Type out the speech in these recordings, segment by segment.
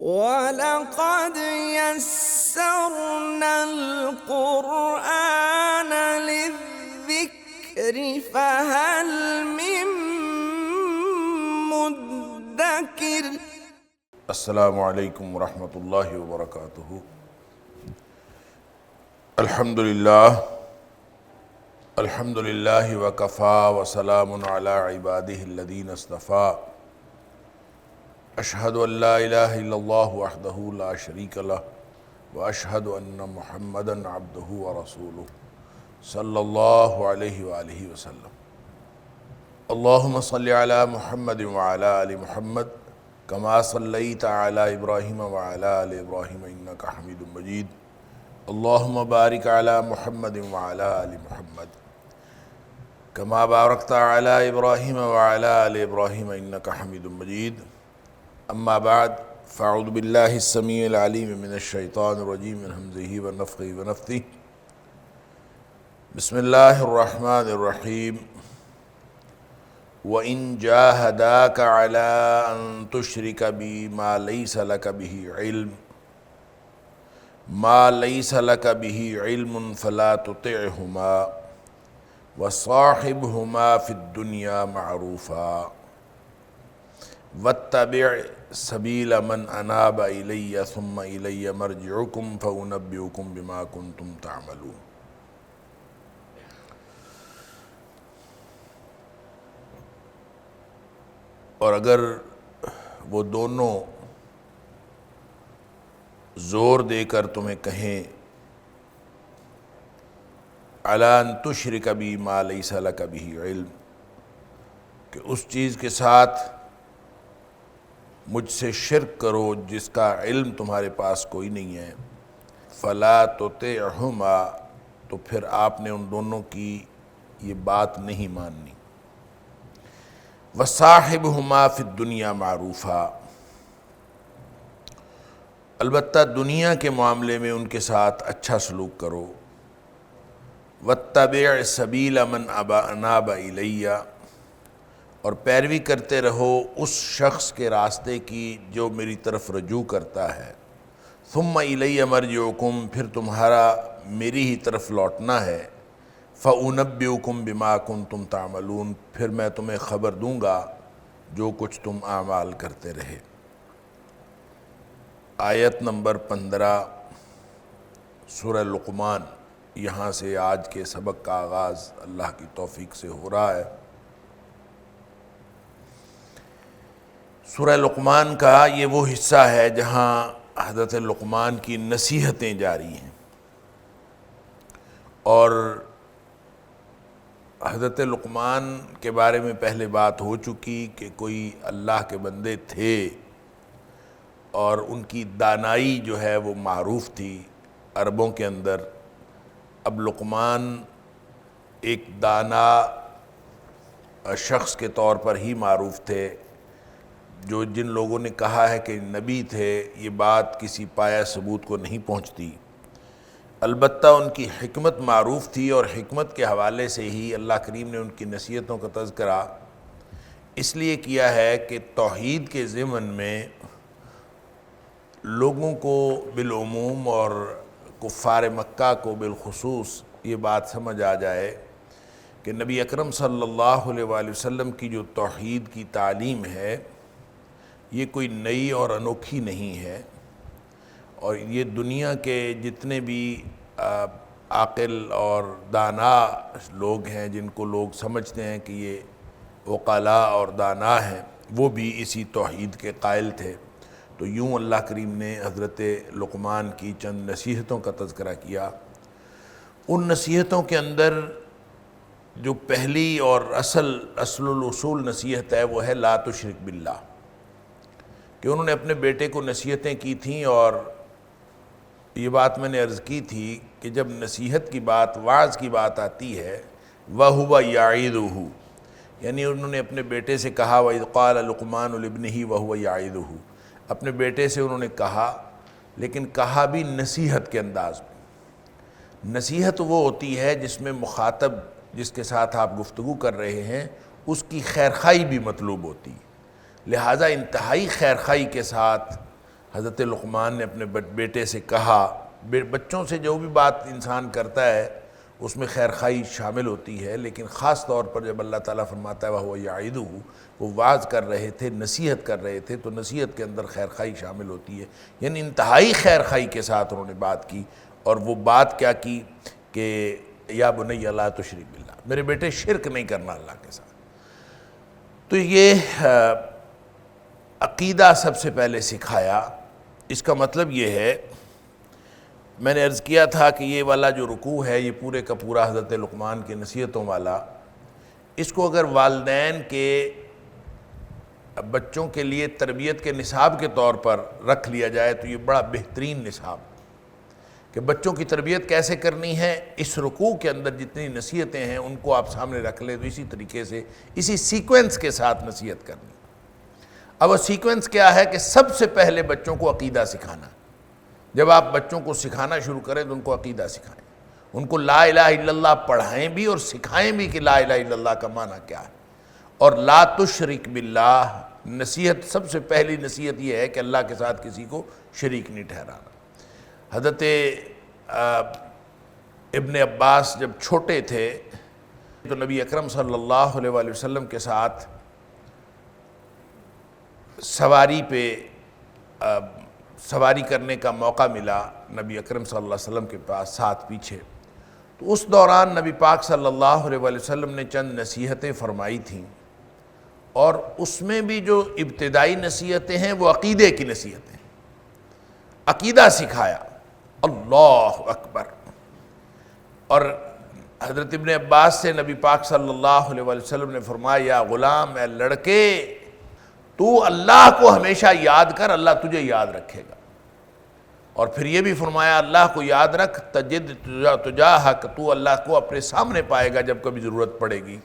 وَلَقَدْ يَسَّرْنَا الْقُرْآنَ لِلذِّكْرِ فَهَلْ مِن مُّدَّكِرٍ۔ السلام علیکم ورحمۃ اللہ وبرکاتہ۔ الحمد للہ وکفا وسلام علی عبادہ الذین اصطفیٰ۔ اشہد ان لا الہ الا اللہ وحدہ لا شریک لہ واشہد ان محمدا عبدہ ورسولہ صلی اللہ علیہ وآلہ وسلم۔ اللہم صلی علی محمد وعلی آل محمد کما صلیت علی ابراہیم وعلی آل ابراہیم انک حمید مجید۔ اللہم بارک علی محمد وعلی آل محمد کما بارکت علی ابراہیم وعلی آل ابراہیم انک حمید مجید۔ اما بعد فاعوذ باللہ السمیع العلیم من الشیطان الرجیم من ہمزہ ونفخہ ونفثہ۔ بسم اللہ الرحمن الرحیم۔ وَإِن جَاهَدَاكَ عَلَىٰ أَن تُشْرِكَ بِي مَا لَيْسَ لَكَ بِهِ عِلْمٌ فَلَا تُطِعْهُمَا وَصَاحِبْهُمَا فِي الدُّنْيَا مَعْرُوفًا وَاتَّبِعْ سَبِيلَ مَنْ أَنَابَ إِلَيَّ ثُمَّ إِلَيَّ مَرْجِعُكُمْ فَأُنَبِّئُكُمْ بِمَا كُنْتُمْ تَعْمَلُونَ۔ اور اگر وہ دونوں زور دے کر تمہیں کہیں عَلَىٰ أَن تُشْرِكَ بِي مَا لَيْسَ لَكَ بِهِ عِلْمٌ، کہ اس چیز کے ساتھ مجھ سے شرک کرو جس کا علم تمہارے پاس کوئی نہیں ہے، فَلَا تُطِعْهُمَا، تو پھر آپ نے ان دونوں کی یہ بات نہیں ماننی۔ وَصَاحِبْهُمَا فِي الدُّنْيَا مَعْرُوفًا، البتہ دنیا کے معاملے میں ان کے ساتھ اچھا سلوک کرو۔ وَاتَّبِعْ سَبِيلَ مَنْ أَنَابَ إِلَيَّ، اور پیروی کرتے رہو اس شخص کے راستے کی جو میری طرف رجوع کرتا ہے۔ ثُمَّ إِلَيَّ مَرْجِعُكُمْ، پھر تمہارا میری ہی طرف لوٹنا ہے۔ فَأُنَبِّئُكُمْ بِمَا كُنْتُمْ تَعْمَلُونَ، پھر میں تمہیں خبر دوں گا جو کچھ تم اعمال کرتے رہے۔ آیت نمبر 15 سورہ لقمان، یہاں سے آج کے سبق کا آغاز اللہ کی توفیق سے ہو رہا ہے۔ سورہ لقمان کا یہ وہ حصہ ہے جہاں حضرت لقمان کی نصیحتیں جاری ہیں، اور حضرت لقمان کے بارے میں پہلے بات ہو چکی کہ کوئی اللہ کے بندے تھے اور ان کی دانائی جو ہے وہ معروف تھی عربوں کے اندر۔ اب لقمان ایک دانا شخص کے طور پر ہی معروف تھے، جو جن لوگوں نے کہا ہے کہ نبی تھے یہ بات کسی پایہ ثبوت کو نہیں پہنچتی، البتہ ان کی حکمت معروف تھی، اور حکمت کے حوالے سے ہی اللہ کریم نے ان کی نصیحتوں کا تذکرہ اس لیے کیا ہے کہ توحید کے ضمن میں لوگوں کو بالعموم اور کفار مکہ کو بالخصوص یہ بات سمجھ آ جائے کہ نبی اکرم صلی اللہ علیہ وآلہ وسلم کی جو توحید کی تعلیم ہے یہ کوئی نئی اور انوکھی نہیں ہے، اور یہ دنیا کے جتنے بھی عاقل اور دانا لوگ ہیں جن کو لوگ سمجھتے ہیں کہ یہ عقلاء اور دانا ہیں، وہ بھی اسی توحید کے قائل تھے۔ تو یوں اللہ کریم نے حضرت لقمان کی چند نصیحتوں کا تذکرہ کیا۔ ان نصیحتوں کے اندر جو پہلی اور اصل الاصول نصیحت ہے وہ ہے لا تشرک باللہ، کہ انہوں نے اپنے بیٹے کو نصیحتیں کی تھیں، اور یہ بات میں نے عرض کی تھی کہ جب نصیحت کی بات، وعظ کی بات آتی ہے وَهُوَ يَعِظُهُ، یعنی انہوں نے اپنے بیٹے سے کہا وَإِذْ قَالَ لُقْمَانُ لِابْنِهِ وَهُوَ يَعِظُهُ، اپنے بیٹے سے انہوں نے کہا، لیکن کہا بھی نصیحت کے انداز میں۔ نصیحت وہ ہوتی ہے جس میں مخاطب جس کے ساتھ آپ گفتگو کر رہے ہیں اس کی خیرخواہی بھی مطلوب ہوتی ہے، لہٰذا انتہائی خیرخواہی کے ساتھ حضرت لقمان نے اپنے بیٹے سے کہا، بچوں سے جو بھی بات انسان کرتا ہے اس میں خیر خواہی شامل ہوتی ہے، لیکن خاص طور پر جب اللہ تعالیٰ فرماتا ہے وَهُوَ يَعِظُهُ، وہ واعظ کر رہے تھے، نصیحت کر رہے تھے، تو نصیحت کے اندر خیر خواہی شامل ہوتی ہے، یعنی انتہائی خیر خواہی کے ساتھ انہوں نے بات کی۔ اور وہ بات کیا کی کہ یا بنی لا تشرک باللہ، میرے بیٹے شرک نہیں کرنا اللہ کے ساتھ۔ تو یہ عقیدہ سب سے پہلے سکھایا۔ اس کا مطلب یہ ہے، میں نے عرض کیا تھا کہ یہ والا جو رکوع ہے یہ پورے کا پورا حضرت لقمان کی نصیحتوں والا، اس کو اگر والدین کے بچوں کے لیے تربیت کے نصاب کے طور پر رکھ لیا جائے تو یہ بڑا بہترین نصاب کہ بچوں کی تربیت کیسے کرنی ہے۔ اس رکوع کے اندر جتنی نصیحتیں ہیں ان کو آپ سامنے رکھ لیں تو اسی طریقے سے اسی سیکوینس کے ساتھ نصیحت کرنی۔ اب وہ سیکوینس کیا ہے کہ سب سے پہلے بچوں کو عقیدہ سکھانا۔ جب آپ بچوں کو سکھانا شروع کریں تو ان کو عقیدہ سکھائیں، ان کو لا الہ الا اللہ پڑھائیں بھی اور سکھائیں بھی کہ لا الہ الا اللہ کا معنی کیا ہے۔ اور لا تشرک باللہ، نصیحت سب سے پہلی نصیحت یہ ہے کہ اللہ کے ساتھ کسی کو شریک نہیں ٹھہرانا۔ حضرت ابن عباس جب چھوٹے تھے تو نبی اکرم صلی اللہ علیہ وآلہ وسلم کے ساتھ سواری کرنے کا موقع ملا، نبی اکرم صلی اللہ علیہ وسلم کے پاس ساتھ پیچھے۔ تو اس دوران نبی پاک صلی اللہ علیہ وآلہ وسلم نے چند نصیحتیں فرمائی تھیں، اور اس میں بھی جو ابتدائی نصیحتیں ہیں وہ عقیدے کی نصیحتیں، عقیدہ سکھایا، اللہ اکبر۔ اور حضرت ابن عباس سے نبی پاک صلی اللہ علیہ وآلہ وسلم نے فرمایا، یا غلام، اے لڑکے، تو اللہ کو ہمیشہ یاد کر، اللہ تجھے یاد رکھے گا۔ اور پھر یہ بھی فرمایا، اللہ کو یاد رکھ، تجد تجاہک، تو اللہ کو اپنے سامنے پائے گا جب کبھی ضرورت پڑے گی۔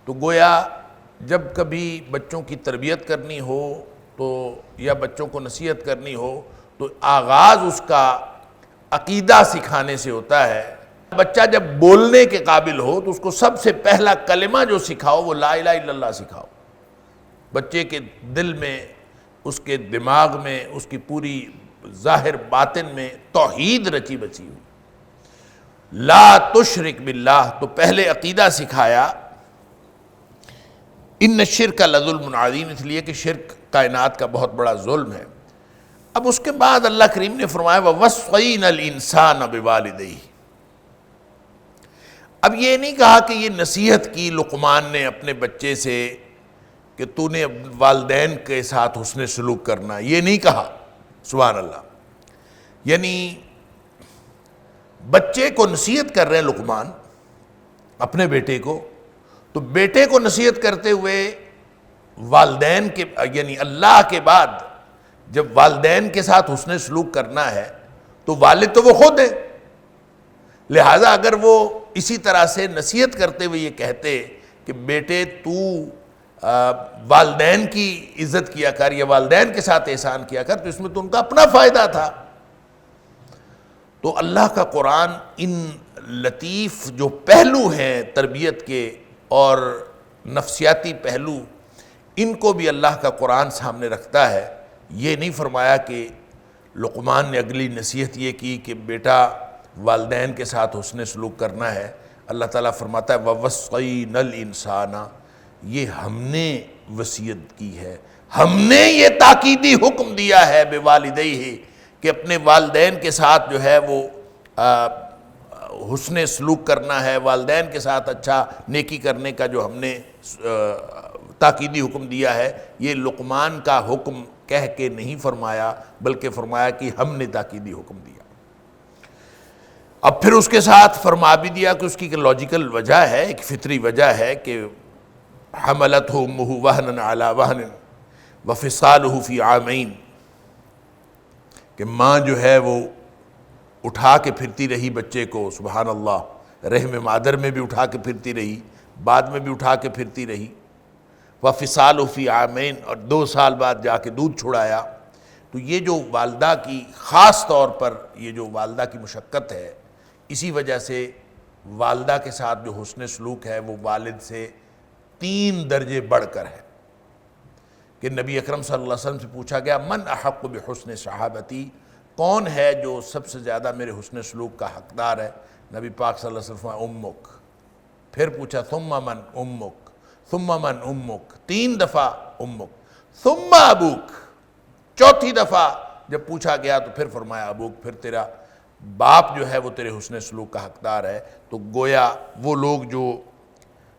تو گویا جب کبھی بچوں کی تربیت کرنی ہو تو یا بچوں کو نصیحت کرنی ہو تو آغاز اس کا عقیدہ سکھانے سے ہوتا ہے۔ بچہ جب بولنے کے قابل ہو تو اس کو سب سے پہلا کلمہ جو سکھاؤ وہ لا الہ الا اللہ سکھاؤ۔ بچے کے دل میں، اس کے دماغ میں، اس کی پوری ظاہر باطن میں توحید رچی بچی ہوئی، لا تشرک باللہ۔ تو پہلے عقیدہ سکھایا، ان الشرک لظلم عظیم، اس لیے کہ شرک کائنات کا بہت بڑا ظلم ہے۔ اب اس کے بعد اللہ کریم نے فرمایا وَوَصَّيْنَا الْإِنسَانَ بِوَالِدَيْهِ۔ اب یہ نہیں کہا کہ یہ نصیحت کی لقمان نے اپنے بچے سے کہ تو نے والدین کے ساتھ حسن سلوک کرنا، یہ نہیں کہا، سبحان اللہ۔ یعنی بچے کو نصیحت کر رہے ہیں لقمان اپنے بیٹے کو، تو بیٹے کو نصیحت کرتے ہوئے والدین کے، یعنی اللہ کے بعد جب والدین کے ساتھ حسن سلوک کرنا ہے تو والد تو وہ خود ہے، لہٰذا اگر وہ اسی طرح سے نصیحت کرتے ہوئے یہ کہتے کہ بیٹے تو والدین کی عزت کیا کر یا والدین کے ساتھ احسان کیا کر، تو اس میں تو ان کا اپنا فائدہ تھا۔ تو اللہ کا قرآن ان لطیف جو پہلو ہیں تربیت کے اور نفسیاتی پہلو، ان کو بھی اللہ کا قرآن سامنے رکھتا ہے۔ یہ نہیں فرمایا کہ لقمان نے اگلی نصیحت یہ کی کہ بیٹا والدین کے ساتھ حسن سلوک کرنا ہے۔ اللہ تعالیٰ فرماتا ہے وَوَصَّيْنَا الْإِنسَانَ، یہ ہم نے وصیت کی ہے، ہم نے یہ تاکیدی حکم دیا ہے بِوَالِدَيْهِ، کہ اپنے والدین کے ساتھ جو ہے وہ حسن سلوک کرنا ہے، والدین کے ساتھ اچھا نیکی کرنے کا جو ہم نے تاکیدی حکم دیا ہے۔ یہ لقمان کا حکم کہہ کے نہیں فرمایا، بلکہ فرمایا کہ ہم نے تاکیدی حکم دیا۔ اب پھر اس کے ساتھ فرما بھی دیا کہ اس کی لاجیکل وجہ ہے، ایک فطری وجہ ہے کہ حملتہ امہ وہنا علی وہن وفصالہ فی عامین، کہ ماں جو ہے وہ اٹھا کے پھرتی رہی بچے کو، سبحان اللہ، رحم مادر میں بھی اٹھا کے پھرتی رہی، بعد میں بھی اٹھا کے پھرتی رہی، وفصالہ فی عامین، اور 2 سال بعد جا کے دودھ چھڑایا۔ تو یہ جو والدہ کی خاص طور پر یہ جو والدہ کی مشقت ہے، اسی وجہ سے والدہ کے ساتھ جو حسن سلوک ہے وہ والد سے 3 درجے بڑھ کر ہے۔ کہ نبی اکرم صلی اللہ علیہ وسلم سے پوچھا گیا من احق بحسن صحابتی، کون ہے جو سب سے زیادہ میرے حسن سلوک کا حقدار ہے؟ نبی پاک صلی اللہ علیہ وسلم امک. پھر پوچھا ثم من امک، ثم من امک، 3 دفعہ امک، ثم ابوک. چوتھی دفعہ جب پوچھا گیا تو پھر فرمایا ابوک، پھر تیرا باپ جو ہے وہ تیرے حسن سلوک کا حقدار ہے. تو گویا وہ لوگ جو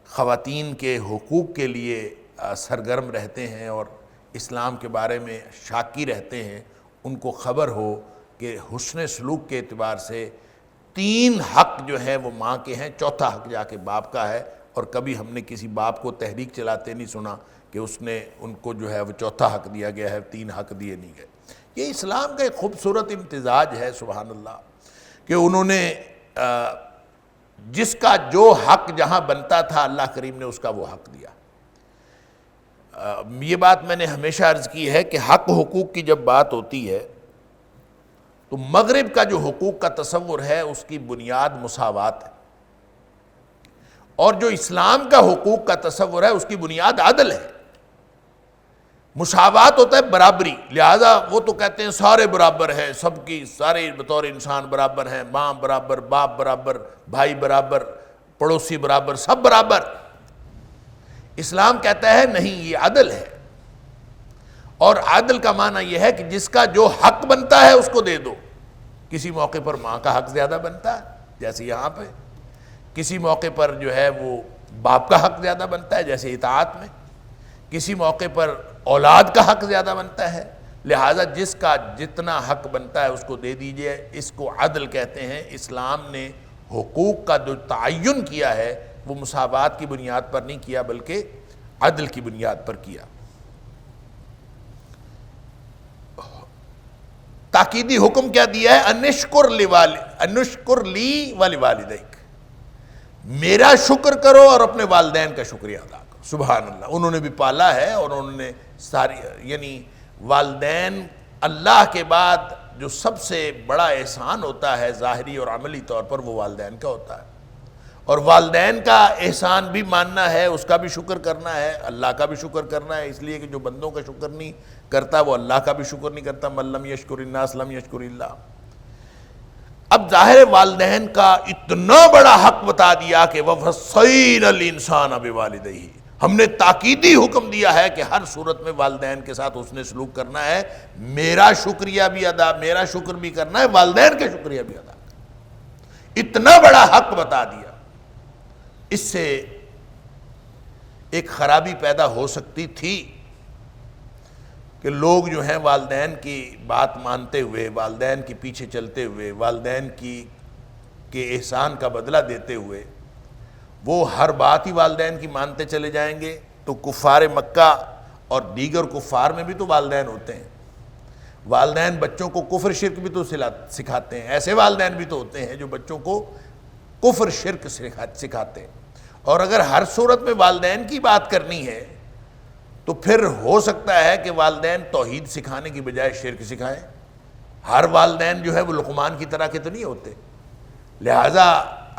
خواتین کے حقوق کے لیے سرگرم رہتے ہیں اور اسلام کے بارے میں شاکی رہتے ہیں، ان کو خبر ہو کہ حسن سلوک کے اعتبار سے 3 حق جو ہیں وہ ماں کے ہیں، چوتھا حق جا کے باپ کا ہے. اور کبھی ہم نے کسی باپ کو تحریک چلاتے نہیں سنا کہ اس نے ان کو جو ہے وہ چوتھا حق دیا گیا ہے، 3 حق دیے نہیں گئے. یہ اسلام کا ایک خوبصورت امتزاج ہے سبحان اللہ، کہ انہوں نے جس کا جو حق جہاں بنتا تھا اللہ کریم نے اس کا وہ حق دیا. یہ بات میں نے ہمیشہ عرض کی ہے کہ حق حقوق کی جب بات ہوتی ہے تو مغرب کا جو حقوق کا تصور ہے اس کی بنیاد مساوات ہے، اور جو اسلام کا حقوق کا تصور ہے اس کی بنیاد عدل ہے. مساوات ہوتا ہے برابری، لہذا وہ تو کہتے ہیں سارے برابر ہیں، سب کی سارے بطور انسان برابر ہیں، ماں برابر، باپ برابر، بھائی برابر، پڑوسی برابر، سب برابر. اسلام کہتا ہے نہیں، یہ عدل ہے. اور عدل کا معنی یہ ہے کہ جس کا جو حق بنتا ہے اس کو دے دو. کسی موقع پر ماں کا حق زیادہ بنتا ہے جیسے یہاں پہ، کسی موقع پر جو ہے وہ باپ کا حق زیادہ بنتا ہے جیسے اطاعت میں، کسی موقع پر اولاد کا حق زیادہ بنتا ہے. لہٰذا جس کا جتنا حق بنتا ہے اس کو دے دیجئے. اس کو عدل کہتے ہیں. اسلام نے حقوق کا جو تعین کیا ہے وہ مساوات کی بنیاد پر نہیں کیا بلکہ عدل کی بنیاد پر کیا. تاکیدی حکم کیا دیا ہے؟ انشکر لی ولوالدیک، میرا شکر کرو اور اپنے والدین کا شکریہ ادا کرو. سبحان اللہ، انہوں نے بھی پالا ہے اور انہوں نے ساری، یعنی والدین اللہ کے بعد جو سب سے بڑا احسان ہوتا ہے ظاہری اور عملی طور پر وہ والدین کا ہوتا ہے. اور والدین کا احسان بھی ماننا ہے، اس کا بھی شکر کرنا ہے، اللہ کا بھی شکر کرنا ہے. اس لیے کہ جو بندوں کا شکر نہیں کرتا وہ اللہ کا بھی شکر نہیں کرتا. من لم یشکر الناس لم یشکر اللہ. اب ظاہر والدین کا اتنا بڑا حق بتا دیا کہ وَوَصَّيْنَا الْإِنسَانَ بِوَالِدَيْهِ، ہم نے تاکیدی حکم دیا ہے کہ ہر صورت میں والدین کے ساتھ حسن سلوک کرنا ہے. میرا شکریہ بھی ادا، میرا شکر بھی کرنا ہے، والدین کا شکریہ بھی ادا کرنا. اتنا بڑا حق بتا دیا. اس سے ایک خرابی پیدا ہو سکتی تھی کہ لوگ جو ہیں والدین کی بات مانتے ہوئے، والدین کے پیچھے چلتے ہوئے، والدین کے احسان کا بدلہ دیتے ہوئے وہ ہر بات ہی والدین کی مانتے چلے جائیں گے. تو کفار مکہ اور دیگر کفار میں بھی تو والدین ہوتے ہیں. والدین بچوں کو کفر شرک بھی تو سکھاتے ہیں. ایسے والدین بھی تو ہوتے ہیں جو بچوں کو کفر شرک سکھاتے ہیں. اور اگر ہر صورت میں والدین کی بات کرنی ہے تو پھر ہو سکتا ہے کہ والدین توحید سکھانے کی بجائے شرک سکھائیں. ہر والدین جو ہے وہ لقمان کی طرح کے تو نہیں ہوتے. لہٰذا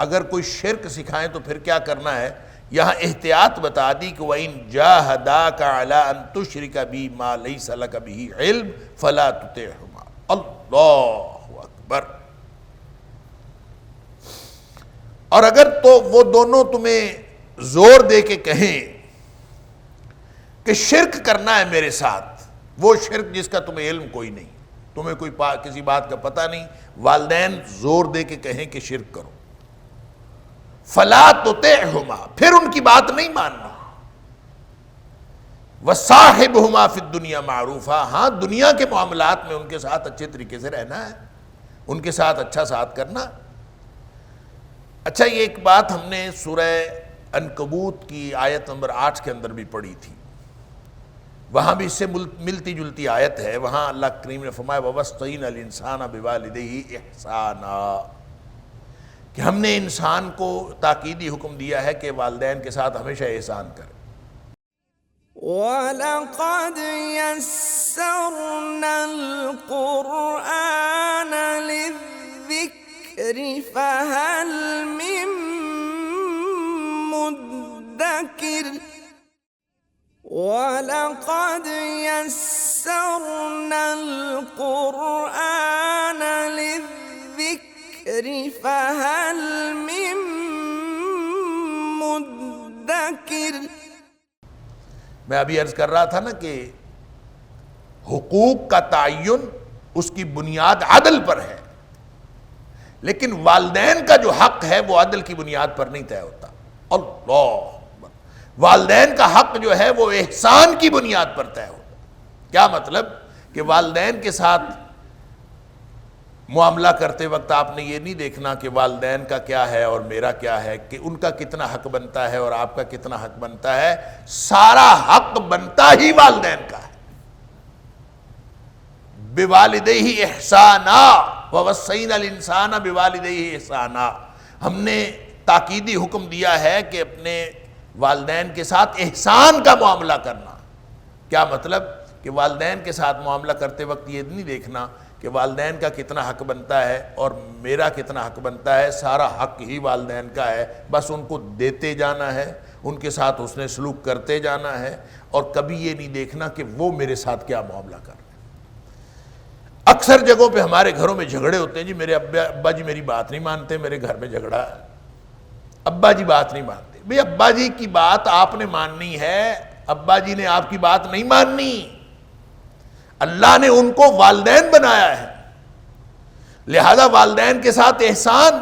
اگر کوئی شرک سکھائیں تو پھر کیا کرنا ہے؟ یہاں احتیاط بتا دی کہ وَإِن جَاهَدَاكَ عَلَىٰ أَن تُشْرِكَ بِي مَا لَيْسَ لَكَ بِهِ عِلْمٌ فَلَا تُطِعْهُمَا. اللہ اکبر. اور اگر تو وہ دونوں تمہیں زور دے کے کہیں کہ شرک کرنا ہے میرے ساتھ، وہ شرک جس کا تمہیں علم کوئی نہیں، تمہیں کوئی کسی بات کا پتہ نہیں، والدین زور دے کے کہیں کہ شرک کرو، فَلَا تُطِعْهُمَا، پھر ان کی بات نہیں ماننا. وَصَاحِبْهُمَا فِي الدُّنْيَا مَعْرُوفًا، ہاں دنیا کے معاملات میں ان کے ساتھ اچھے طریقے سے رہنا ہے، ان کے ساتھ اچھا ساتھ کرنا. اچھا، یہ ایک بات ہم نے سورہ عنکبوت کی آیت نمبر 8 کے اندر بھی پڑھی تھی. وہاں بھی اس سے ملتی جلتی آیت ہے. وہاں اللہ کریم نے فرمایا وَوَصَّيْنَا الْإِنسَانَ بِوَالِدَيْهِ إِحْسَانًا، کہ ہم نے انسان کو تاکیدی حکم دیا ہے کہ والدین کے ساتھ ہمیشہ احسان کرے. وَلَقَدْ يَسَّرْنَا الْقُرْآنَ لِلذِّكْرِ فَهَلْ مِن مُّدَّكِرٍ وَلَقَدْ يَسَّرْنَا الْقُرْآنَ لِلذِّكْرِ فَهَلْ مِن مُدَّكِرٍ۔ میں ابھی عرض کر رہا تھا نا کہ حقوق کا تعین اس کی بنیاد عدل پر ہے، لیکن والدین کا جو حق ہے وہ عدل کی بنیاد پر نہیں طے ہوتا۔ اللہ، والدین کا حق جو ہے وہ احسان کی بنیاد پر طے ہوتا۔ کیا مطلب؟ کہ والدین کے ساتھ معاملہ کرتے وقت آپ نے یہ نہیں دیکھنا کہ والدین کا کیا ہے اور میرا کیا ہے، کہ ان کا کتنا حق بنتا ہے اور آپ کا کتنا حق بنتا ہے۔ سارا حق بنتا ہی والدین کا ہے۔ بِوَالِدَيْهِ احسانا وَوَصَّيْنَا الْإِنسَانَ بِوَالِدَيْهِ احسانا، ہم نے تاکیدی حکم دیا ہے کہ اپنے والدین کے ساتھ احسان کا معاملہ کرنا۔ کیا مطلب؟ کہ والدین کے ساتھ معاملہ کرتے وقت یہ نہیں دیکھنا کہ والدین کا کتنا حق بنتا ہے اور میرا کتنا حق بنتا ہے، سارا حق ہی والدین کا ہے، بس ان کو دیتے جانا ہے، ان کے ساتھ حسن سلوک کرتے جانا ہے، اور کبھی یہ نہیں دیکھنا کہ وہ میرے ساتھ کیا معاملہ کر رہے ہیں۔ اکثر جگہوں پہ ہمارے گھروں میں جھگڑے ہوتے ہیں، جی میرے ابا جی میری بات نہیں مانتے، میرے گھر میں جھگڑا ہے، ابا جی بات نہیں مانتے۔ بھئی ابا جی کی بات آپ نے ماننی ہے، ابا جی نے آپ کی بات نہیں ماننی۔ اللہ نے ان کو والدین بنایا ہے، لہذا والدین کے ساتھ احسان۔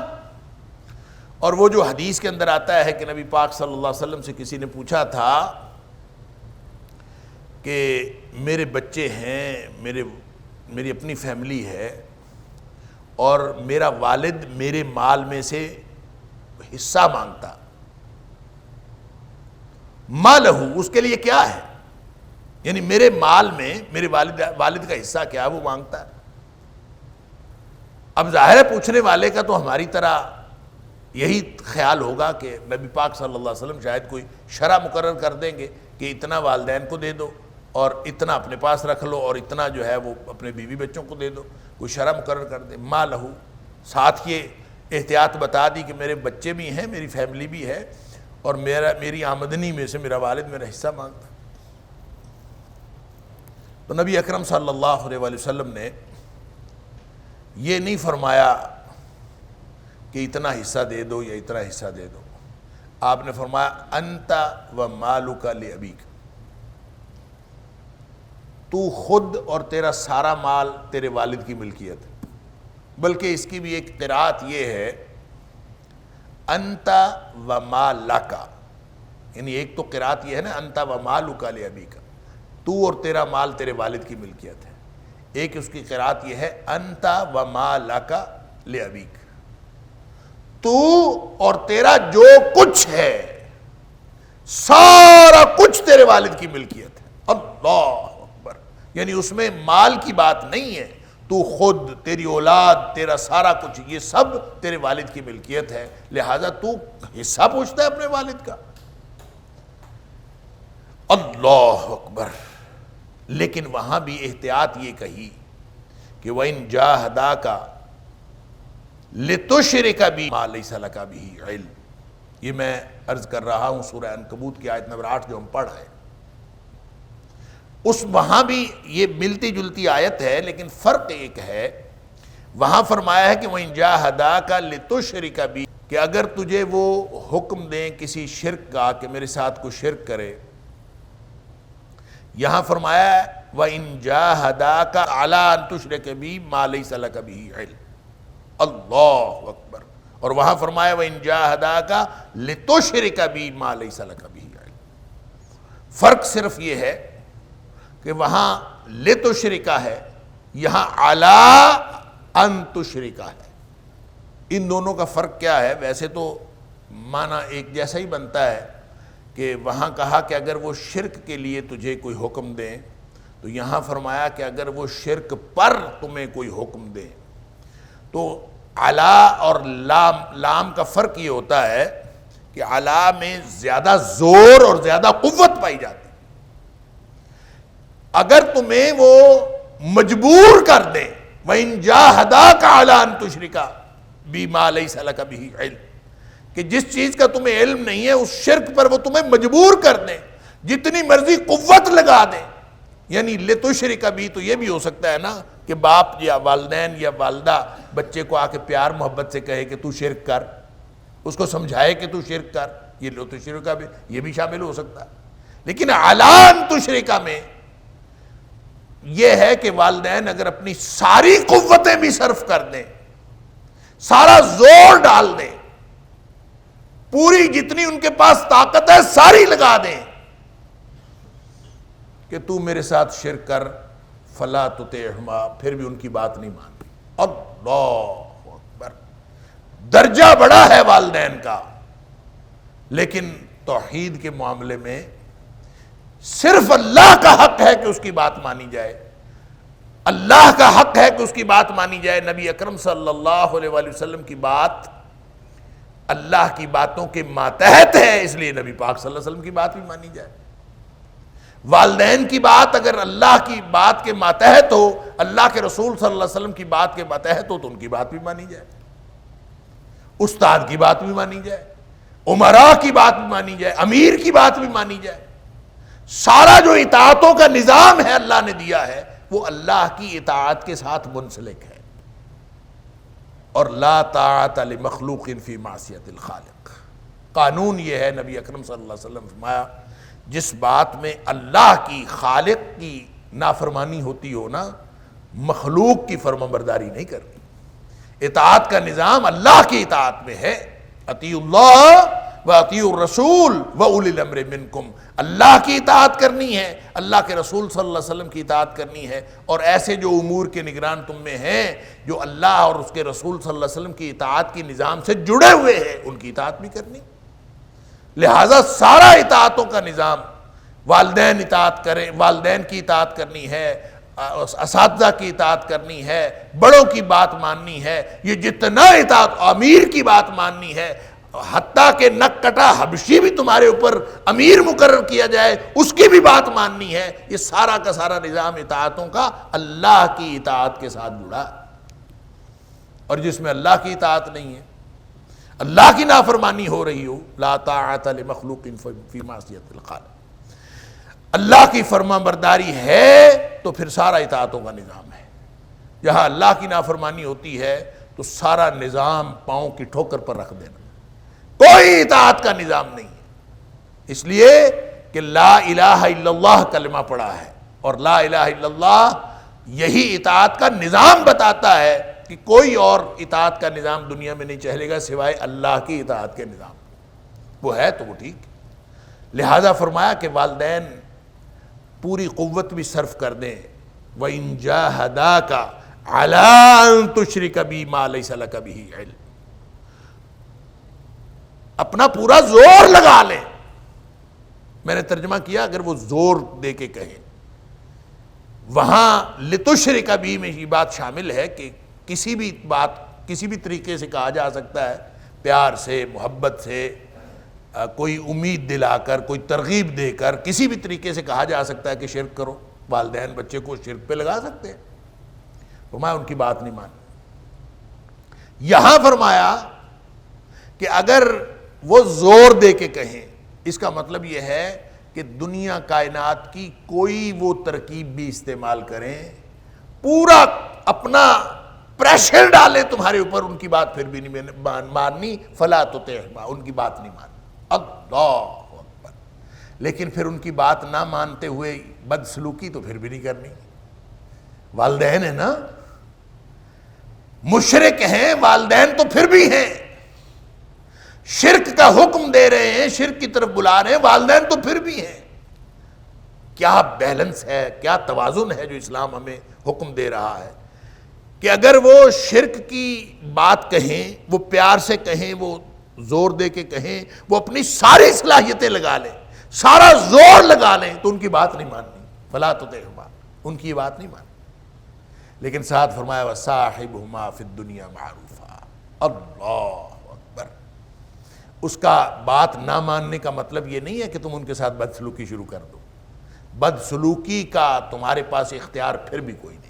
اور وہ جو حدیث کے اندر آتا ہے کہ نبی پاک صلی اللہ علیہ وسلم سے کسی نے پوچھا تھا کہ میرے بچے ہیں، میری اپنی فیملی ہے، اور میرا والد میرے مال میں سے حصہ مانگتا، مالہ، اس کے لیے کیا ہے؟ یعنی میرے مال میں میرے والد کا حصہ کیا ہے، وہ مانگتا ہے۔ اب ظاہر ہے پوچھنے والے کا تو ہماری طرح یہی خیال ہوگا کہ نبی پاک صلی اللہ علیہ وسلم شاید کوئی شرح مقرر کر دیں گے کہ اتنا والدین کو دے دو اور اتنا اپنے پاس رکھ لو اور اتنا جو ہے وہ اپنے بیوی بچوں کو دے دو، کوئی شرح مقرر کر دے۔ مالہ، ساتھ یہ احتیاط بتا دی کہ میرے بچے بھی ہیں، میری فیملی بھی ہے، اور میری آمدنی میں سے میرا والد میرا حصہ مانگتا۔ تو نبی اکرم صلی اللہ علیہ وسلم نے یہ نہیں فرمایا کہ اتنا حصہ دے دو یا اتنا حصہ دے دو، آپ نے فرمایا انت و مالک لابیک، تو خود اور تیرا سارا مال تیرے والد کی ملکیت ہے۔ بلکہ اس کی بھی ایک قرأت یہ ہے انت و مالک، یعنی ایک تو قرأت یہ ہے نا انت و مالک لابیک، تو اور تیرا مال تیرے والد کی ملکیت ہے۔ ایک اس کی قرأت یہ ہے انت و مالک لابیک، تو اور تیرا جو کچھ ہے سارا کچھ تیرے والد کی ملکیت ہے۔ اللہ اکبر، یعنی اس میں مال کی بات نہیں ہے، تو خود، تیری اولاد، تیرا سارا کچھ، یہ سب تیرے والد کی ملکیت ہے، لہذا تو حصہ پوچھتا ہے اپنے والد کا۔ اللہ اکبر۔ لیکن وہاں بھی احتیاط یہ کہی کہ وَإِن جَاهَدَاكَ لِتُشْرِكَ بِي مَا لَيْسَ لَكَ بِهِ عِلْمٌ، یہ میں عرض کر رہا ہوں سورہ عنکبوت کی آیت نمبر 8 جو ہم پڑھ رہے ہیں، اس وہاں بھی یہ ملتی جلتی آیت ہے، لیکن فرق ایک ہے، وہاں فرمایا ہے کہ وَإِن جَاهَدَاكَ لِتُشْرِكَ بِي، کہ اگر تجھے وہ حکم دیں کسی شرک کا کہ میرے ساتھ کوئی شرک کرے، یہاں فرمایا ہے وَإِن جَاهَدَاكَ عَلَىٰ أَن تُشْرِكَ بِي مَا لَيْسَ لَكَ بِهِ عِلْمٌ، اللہ اکبر۔ اور وہاں فرمایا وَإِن جَاهَدَاكَ لِتُشْرِكَ بِي مَا لَيْسَ لَكَ بِهِ عِلْمٌ۔ فرق صرف یہ ہے کہ وہاں لِتُشْرِكَ ہے، یہاں عَلَىٰ أَن تُشْرِكَ ہے۔ ان دونوں کا فرق کیا ہے؟ ویسے تو معنی ایک جیسا ہی بنتا ہے کہ وہاں کہا کہ اگر وہ شرک کے لیے تجھے کوئی حکم دیں، تو یہاں فرمایا کہ اگر وہ شرک پر تمہیں کوئی حکم دیں، تو علا اور لام کا فرق یہ ہوتا ہے کہ علا میں زیادہ زور اور زیادہ قوت پائی جاتی، اگر تمہیں وہ مجبور کر دیں وَإِن جَاهَدَاكَ عَلَىٰ أَن تُشْرِكَ بِي مَا لَيْسَ لَكَ بِهِ عِلْمٌ، کہ جس چیز کا تمہیں علم نہیں ہے اس شرک پر وہ تمہیں مجبور کر دیں، جتنی مرضی قوت لگا دیں. یعنی لتشرک بھی تو یہ بھی ہو سکتا ہے نا کہ باپ یا والدین یا والدہ بچے کو آ کے پیار محبت سے کہے کہ تو شرک کر، اس کو سمجھائے کہ تو شرک کر، یہ لتشرک بھی یہ بھی شامل ہو سکتا ہے. لیکن علان تشرک میں یہ ہے کہ والدین اگر اپنی ساری قوتیں بھی صرف کر دیں، سارا زور ڈال دیں، پوری جتنی ان کے پاس طاقت ہے ساری لگا دیں کہ تو میرے ساتھ شرک کر، فلا تطعہما، پھر بھی ان کی بات نہیں مانتی. اللہ اکبر، درجہ بڑا ہے والدین کا. لیکن توحید کے معاملے میں صرف اللہ کا حق ہے کہ اس کی بات مانی جائے، اللہ کا حق ہے کہ اس کی بات مانی جائے. نبی اکرم صلی اللہ علیہ وآلہ وسلم کی بات اللہ کی باتوں کے ماتحت ہے، اس لیے نبی پاک صلی اللہ علیہ وسلم کی بات بھی مانی جائے. والدین کی بات اگر اللہ کی بات کے ماتحت ہو، اللہ کے رسول صلی اللہ علیہ وسلم کی بات کے ماتحت ہو تو ان کی بات بھی مانی جائے، استاد کی بات بھی مانی جائے، امراء کی بات بھی مانی جائے، امیر کی بات بھی مانی جائے. سارا جو اطاعتوں کا نظام ہے اللہ نے دیا ہے وہ اللہ کی اطاعت کے ساتھ منسلک ہے. اور لا طاعت لمخلوق فی معصیت الخالق، قانون یہ ہے نبی اکرم صلی اللہ علیہ وسلم فرمایا جس بات میں اللہ کی خالق کی نافرمانی ہوتی ہو نا، مخلوق کی فرمانبرداری نہیں کرنی. اطاعت کا نظام اللہ کی اطاعت میں ہے. اطیعوا اللہ وَأَطِيعُوا الرَّسُولَ وَأُولِي الْأَمْرِ مِنْكُمْ، اللہ کی اطاعت کرنی ہے، اللہ کے رسول صلی اللہ علیہ وسلم کی اطاعت کرنی ہے، اور ایسے جو امور کے نگران تم میں ہیں جو اللہ اور اس کے رسول صلی اللہ علیہ وسلم کی اطاعت کی نظام سے جڑے ہوئے ہیں ان کی اطاعت بھی کرنی. لہٰذا سارا اطاعتوں کا نظام، والدین اطاعت کریں، والدین کی اطاعت کرنی ہے، اساتذہ کی اطاعت کرنی ہے، بڑوں کی بات ماننی ہے، یہ جتنا اطاعت، امیر کی بات ماننی ہے، حتیٰ کہ نک کٹا حبشی بھی تمہارے اوپر امیر مقرر کیا جائے اس کی بھی بات ماننی ہے. یہ سارا کا سارا نظام اطاعتوں کا اللہ کی اطاعت کے ساتھ جڑا ہے. اور جس میں اللہ کی اطاعت نہیں ہے، اللہ کی نافرمانی ہو رہی ہو، لا طاعت لمخلوق فی معصیت الخالق، اللہ کی فرمان برداری ہے تو پھر سارا اطاعتوں کا نظام ہے. جہاں اللہ کی نافرمانی ہوتی ہے تو سارا نظام پاؤں کی ٹھوکر پر رکھ دینا، کوئی اطاعت کا نظام نہیں ہے. اس لیے کہ لا الہ الا اللہ کلمہ پڑھا ہے، اور لا الہ الا اللہ یہی اطاعت کا نظام بتاتا ہے کہ کوئی اور اطاعت کا نظام دنیا میں نہیں چلے گا سوائے اللہ کی اطاعت کے نظام. وہ ہے تو وہ ٹھیک. لہذا فرمایا کہ والدین پوری قوت بھی صرف کر دیں. وَإِن جَاهَدَاكَ عَلَىٰ أَن تُشْرِكَ بِي مَا لَيْسَ لَكَ بِهِ عِلْمٌ، اپنا پورا زور لگا لیں. میں نے ترجمہ کیا اگر وہ زور دے کے کہیں، وہاں لتشرک بھی میں یہ بات شامل ہے کہ کسی بھی بات کسی بھی طریقے سے کہا جا سکتا ہے، پیار سے، محبت سے، کوئی امید دلا کر، کوئی ترغیب دے کر، کسی بھی طریقے سے کہا جا سکتا ہے کہ شرک کرو. والدین بچے کو شرک پہ لگا سکتے ہیں. فرمایا ان کی بات نہیں مانی. یہاں فرمایا کہ اگر وہ زور دے کے کہیں، اس کا مطلب یہ ہے کہ دنیا کائنات کی کوئی وہ ترکیب بھی استعمال کریں، پورا اپنا پریشر ڈالیں تمہارے اوپر، ان کی بات پھر بھی نہیں ماننی. فلا تطعہما، ان کی بات نہیں ماننی. اللہ اکبر. لیکن پھر ان کی بات نہ مانتے ہوئے بدسلوکی تو پھر بھی نہیں کرنی. والدین ہیں نا، مشرک ہیں والدین تو پھر بھی ہیں، شرک کا حکم دے رہے ہیں، شرک کی طرف بلا رہے ہیں، والدین تو پھر بھی ہیں. کیا بیلنس ہے، کیا توازن ہے جو اسلام ہمیں حکم دے رہا ہے کہ اگر وہ شرک کی بات کہیں، وہ پیار سے کہیں، وہ زور دے کے کہیں، وہ اپنی ساری صلاحیتیں لگا لیں، سارا زور لگا لیں تو ان کی بات نہیں ماننی. فلا تطعہما، ان کی بات نہیں ماننی. لیکن ساتھ فرمایا وصاحبہما فی الدنیا معروفا. اللہ اکبر. اس کا بات نہ ماننے کا مطلب یہ نہیں ہے کہ تم ان کے ساتھ بدسلوکی شروع کر دو. بدسلوکی کا تمہارے پاس اختیار پھر بھی کوئی نہیں.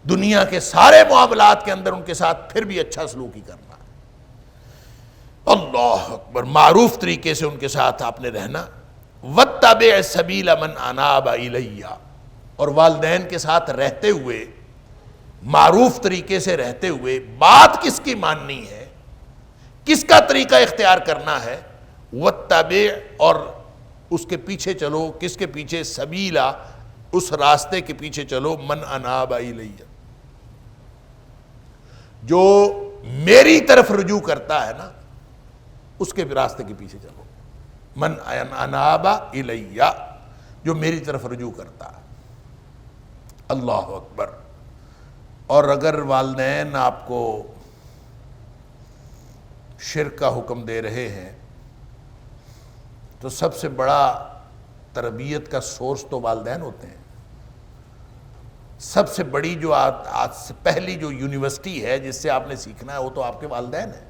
دنیا کے سارے معاملات کے اندر ان کے ساتھ پھر بھی اچھا سلوکی کرنا. اللہ اکبر. معروف طریقے سے ان کے ساتھ آپ نے رہنا. وَاتَّبِعْ سَبِيلَ مَنْ أَنَابَ إِلَيَّ، اور والدین کے ساتھ رہتے ہوئے، معروف طریقے سے رہتے ہوئے، بات کس کی ماننی ہے، کس کا طریقہ اختیار کرنا ہے، وَاتَّبِعْ، اور اس کے پیچھے چلو، کس کے پیچھے، سبیلا، اس راستے کے پیچھے چلو، من اناب الیہ، جو میری طرف رجوع کرتا ہے نا، اس کے راستے کے پیچھے چلو، من اناب الیہ، جو میری طرف رجوع کرتا ہے۔ اللہ اکبر۔ اور اگر والدین آپ کو شرک کا حکم دے رہے ہیں تو سب سے بڑا تربیت کا سورس تو والدین ہوتے ہیں۔ سب سے بڑی جو آج سے پہلی جو یونیورسٹی ہے جس سے آپ نے سیکھنا ہے وہ تو آپ کے والدین ہیں۔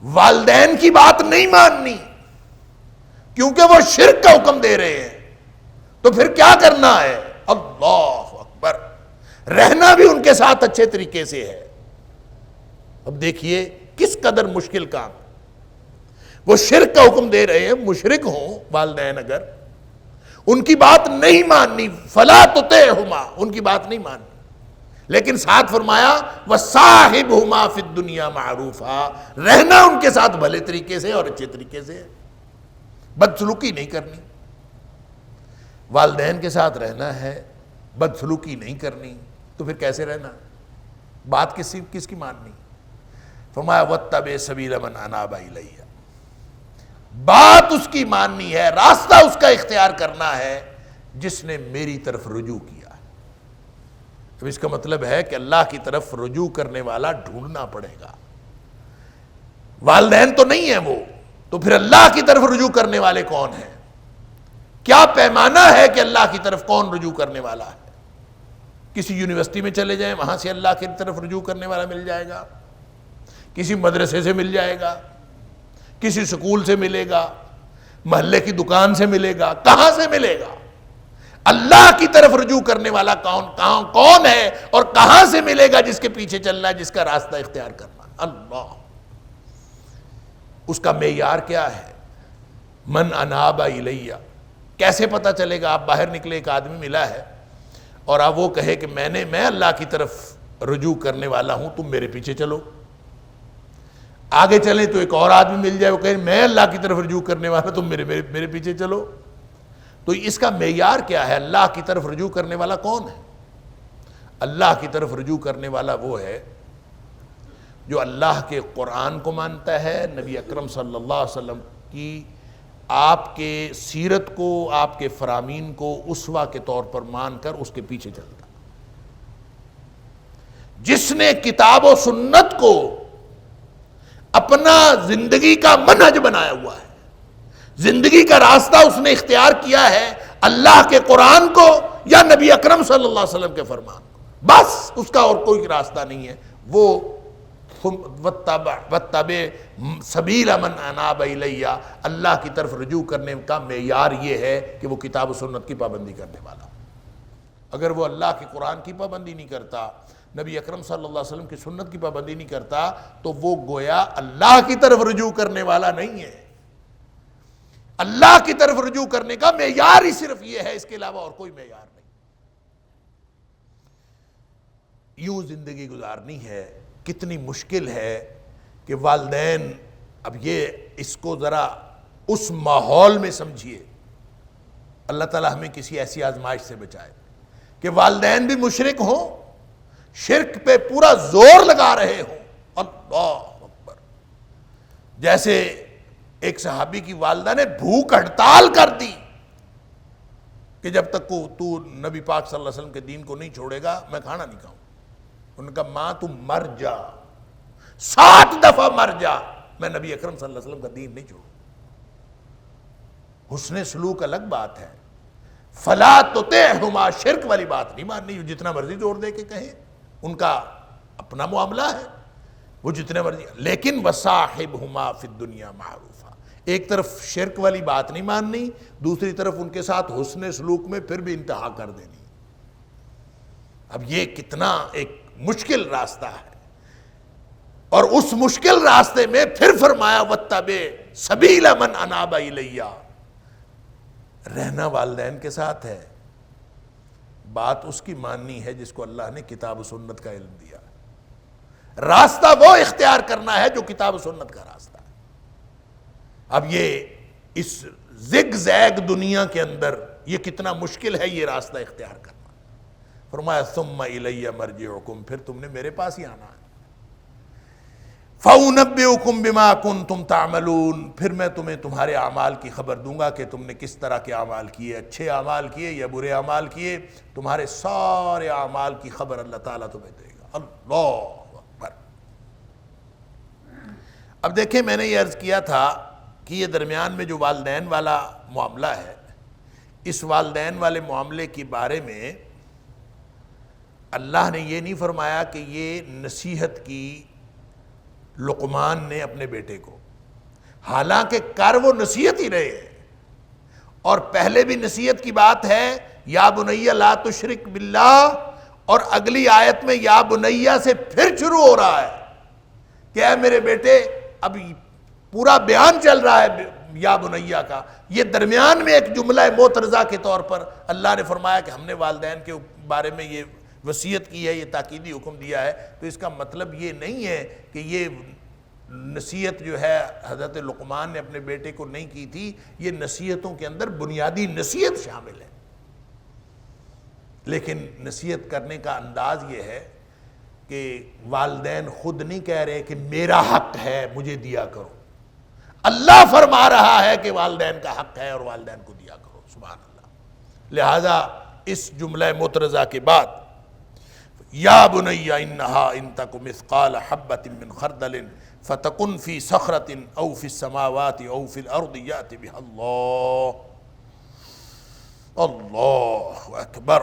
والدین کی بات نہیں ماننی کیونکہ وہ شرک کا حکم دے رہے ہیں، تو پھر کیا کرنا ہے؟ اللہ اکبر، رہنا بھی ان کے ساتھ اچھے طریقے سے ہے۔ اب دیکھیے کس قدر مشکل کام، وہ شرک کا حکم دے رہے ہیں، مشرک ہوں والدین، اگر ان کی بات نہیں ماننی، فلا تطعہما، ان کی بات نہیں ماننی، لیکن ساتھ فرمایا وصاحبہما فی الدنیا معروفا، رہنا ان کے ساتھ بھلے طریقے سے اور اچھے طریقے سے، بدسلوکی نہیں کرنی۔ والدین کے ساتھ رہنا ہے، بدسلوکی نہیں کرنی، تو پھر کیسے رہنا؟ بات کس کی ماننی؟ فرمایا وَاتَّبِعْ سَبِيلَ مَنْ أَنَابَ إِلَيَّ، بات اس کی ماننی ہے، راستہ اس کا اختیار کرنا ہے جس نے میری طرف رجوع کیا ہے۔ اب اس کا مطلب ہے کہ اللہ کی طرف رجوع کرنے والا ڈھونڈنا پڑے گا۔ والدین تو نہیں ہیں وہ، تو پھر اللہ کی طرف رجوع کرنے والے کون ہیں؟ کیا پیمانہ ہے کہ اللہ کی طرف کون رجوع کرنے والا ہے؟ کسی یونیورسٹی میں چلے جائیں، وہاں سے اللہ کی طرف رجوع کرنے والا مل جائے گا، کسی مدرسے سے مل جائے گا، کسی سکول سے ملے گا، محلے کی دکان سے ملے گا، کہاں سے ملے گا؟ اللہ کی طرف رجوع کرنے والا کون ہے اور کہاں سے ملے گا؟ جس کے پیچھے چلنا ہے، جس کا راستہ اختیار کرنا۔ اللہ، اس کا معیار کیا ہے؟ من اناب الیہ۔ کیسے پتہ چلے گا؟ آپ باہر نکلے، ایک آدمی ملا ہے اور آپ وہ کہے کہ میں اللہ کی طرف رجوع کرنے والا ہوں، تم میرے پیچھے چلو۔ آگے چلیں تو ایک اور آدمی مل جائے، وہ کہے میں اللہ کی طرف رجوع کرنے والا، تم میرے پیچھے چلو۔ تو اس کا معیار کیا ہے؟ اللہ کی طرف رجوع کرنے والا کون ہے؟ اللہ کی طرف رجوع کرنے والا وہ ہے جو اللہ کے قرآن کو مانتا ہے، نبی اکرم صلی اللہ علیہ وسلم کی آپ کے سیرت کو، آپ کے فرامین کو اسوہ کے طور پر مان کر اس کے پیچھے چلتا، جس نے کتاب و سنت کو اپنا زندگی کا منہج بنایا ہوا ہے، زندگی کا راستہ اس نے اختیار کیا ہے اللہ کے قرآن کو یا نبی اکرم صلی اللہ علیہ وسلم کے فرمان کو، بس اس کا اور کوئی راستہ نہیں ہے۔ وہ وَاتَّبِعْ سَبِيلَ مَنْ أَنَابَ إِلَيَّ، اللہ کی طرف رجوع کرنے کا معیار یہ ہے کہ وہ کتاب و سنت کی پابندی کرنے والا۔ اگر وہ اللہ کے قرآن کی پابندی نہیں کرتا، نبی اکرم صلی اللہ علیہ وسلم کی سنت کی پابندی نہیں کرتا، تو وہ گویا اللہ کی طرف رجوع کرنے والا نہیں ہے۔ اللہ کی طرف رجوع کرنے کا معیار ہی صرف یہ ہے، اس کے علاوہ اور کوئی معیار نہیں۔ یوں زندگی گزارنی ہے، کتنی مشکل ہے کہ والدین، اب یہ اس کو ذرا اس ماحول میں سمجھیے، اللہ تعالیٰ ہمیں کسی ایسی آزمائش سے بچائے کہ والدین بھی مشرک ہوں، شرک پہ پورا زور لگا رہے ہوں۔ اللہ اکبر، جیسے ایک صحابی کی والدہ نے بھوک ہڑتال کر دی کہ جب تک تو نبی پاک صلی اللہ علیہ وسلم کے دین کو نہیں چھوڑے گا میں کھانا نہیں کھاؤں۔ انہوں نے کہا ماں تم مر جا، 7 دفعہ مر جا، میں نبی اکرم صلی اللہ علیہ وسلم کا دین نہیں چھوڑوں۔ حسن سلوک الگ بات ہے، فلا تطعہما، شرک والی بات نہیں ماننی، جتنا مرضی زور دے کے کہیں، ان کا اپنا معاملہ ہے، وہ جتنے مرضی، لیکن وصاحبہما فی الدنیا معروفا، ایک طرف شرک والی بات نہیں ماننی، دوسری طرف ان کے ساتھ حسن سلوک میں پھر بھی انتہا کر دینی۔ اب یہ کتنا ایک مشکل راستہ ہے، اور اس مشکل راستے میں پھر فرمایا وَاتَّبِعْ سَبِيلَ مَنْ أَنَابَ إِلَيَّ، رہنا والدین کے ساتھ ہے، بات اس کی ماننی ہے جس کو اللہ نے کتاب و سنت کا علم دیا، راستہ وہ اختیار کرنا ہے جو کتاب و سنت کا راستہ ہے۔ اب یہ اس زگ زیگ دنیا کے اندر یہ کتنا مشکل ہے یہ راستہ اختیار کرنا۔ فرمایا ثم الی مرجعکم، پھر تم نے میرے پاس ہی آنا ہے، فَأُنَبِّئُكُم بِمَا كُنتُمْ تَعْمَلُونَ، پھر میں تمہیں تمہارے اعمال کی خبر دوں گا کہ تم نے کس طرح کے اعمال کیے، اچھے اعمال کیے یا برے اعمال کیے، تمہارے سارے اعمال کی خبر اللہ تعالیٰ تمہیں دے گا۔ اللہ اکبر۔ اب دیکھیں، میں نے یہ عرض کیا تھا کہ یہ درمیان میں جو والدین والا معاملہ ہے، اس والدین والے معاملے کے بارے میں اللہ نے یہ نہیں فرمایا کہ یہ نصیحت کی لقمان نے اپنے بیٹے کو، حالانکہ کر وہ نصیحت ہی رہے ہیں، اور پہلے بھی نصیحت کی بات ہے یا بنی لا تشرک باللہ، اور اگلی آیت میں یا بنیہ سے پھر شروع ہو رہا ہے کہ اے میرے بیٹے، اب پورا بیان چل رہا ہے یا بنیہ کا، یہ درمیان میں ایک جملہ معترضہ کے طور پر اللہ نے فرمایا کہ ہم نے والدین کے بارے میں یہ وصیت کی ہے، یہ تاکیدی حکم دیا ہے، تو اس کا مطلب یہ نہیں ہے کہ یہ نصیحت جو ہے حضرت لقمان نے اپنے بیٹے کو نہیں کی تھی، یہ نصیحتوں کے اندر بنیادی نصیحت شامل ہے، لیکن نصیحت کرنے کا انداز یہ ہے کہ والدین خود نہیں کہہ رہے کہ میرا حق ہے مجھے دیا کرو، اللہ فرما رہا ہے کہ والدین کا حق ہے اور والدین کو دیا کرو، سبحان اللہ۔ لہذا اس جملہ معترضہ کے بعد یا بنی انہا ان تک مثقال حبۃ من خردل فتکن فی صخرۃ او فی السماوات او فی الارض یأت بها اللہ، اللہ اکبر۔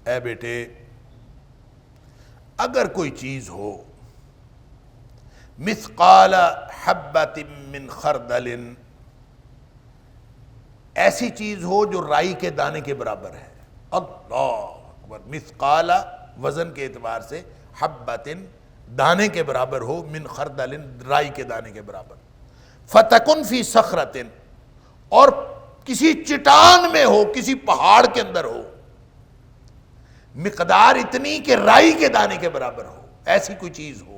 اے بیٹے، اگر کوئی چیز ہو مثقال حبۃ من خردل، ایسی چیز ہو جو رائی کے دانے کے برابر ہے، اللہ اکبر، مثقال وزن کے اعتبار سے، حبۃ دانے کے برابر ہو، من خردل رائی کے دانے کے برابر، فتکن فی صخرۃ، اور کسی چٹان میں ہو، کسی پہاڑ کے اندر ہو، مقدار اتنی کہ رائی کے دانے کے برابر ہو، ایسی کوئی چیز ہو۔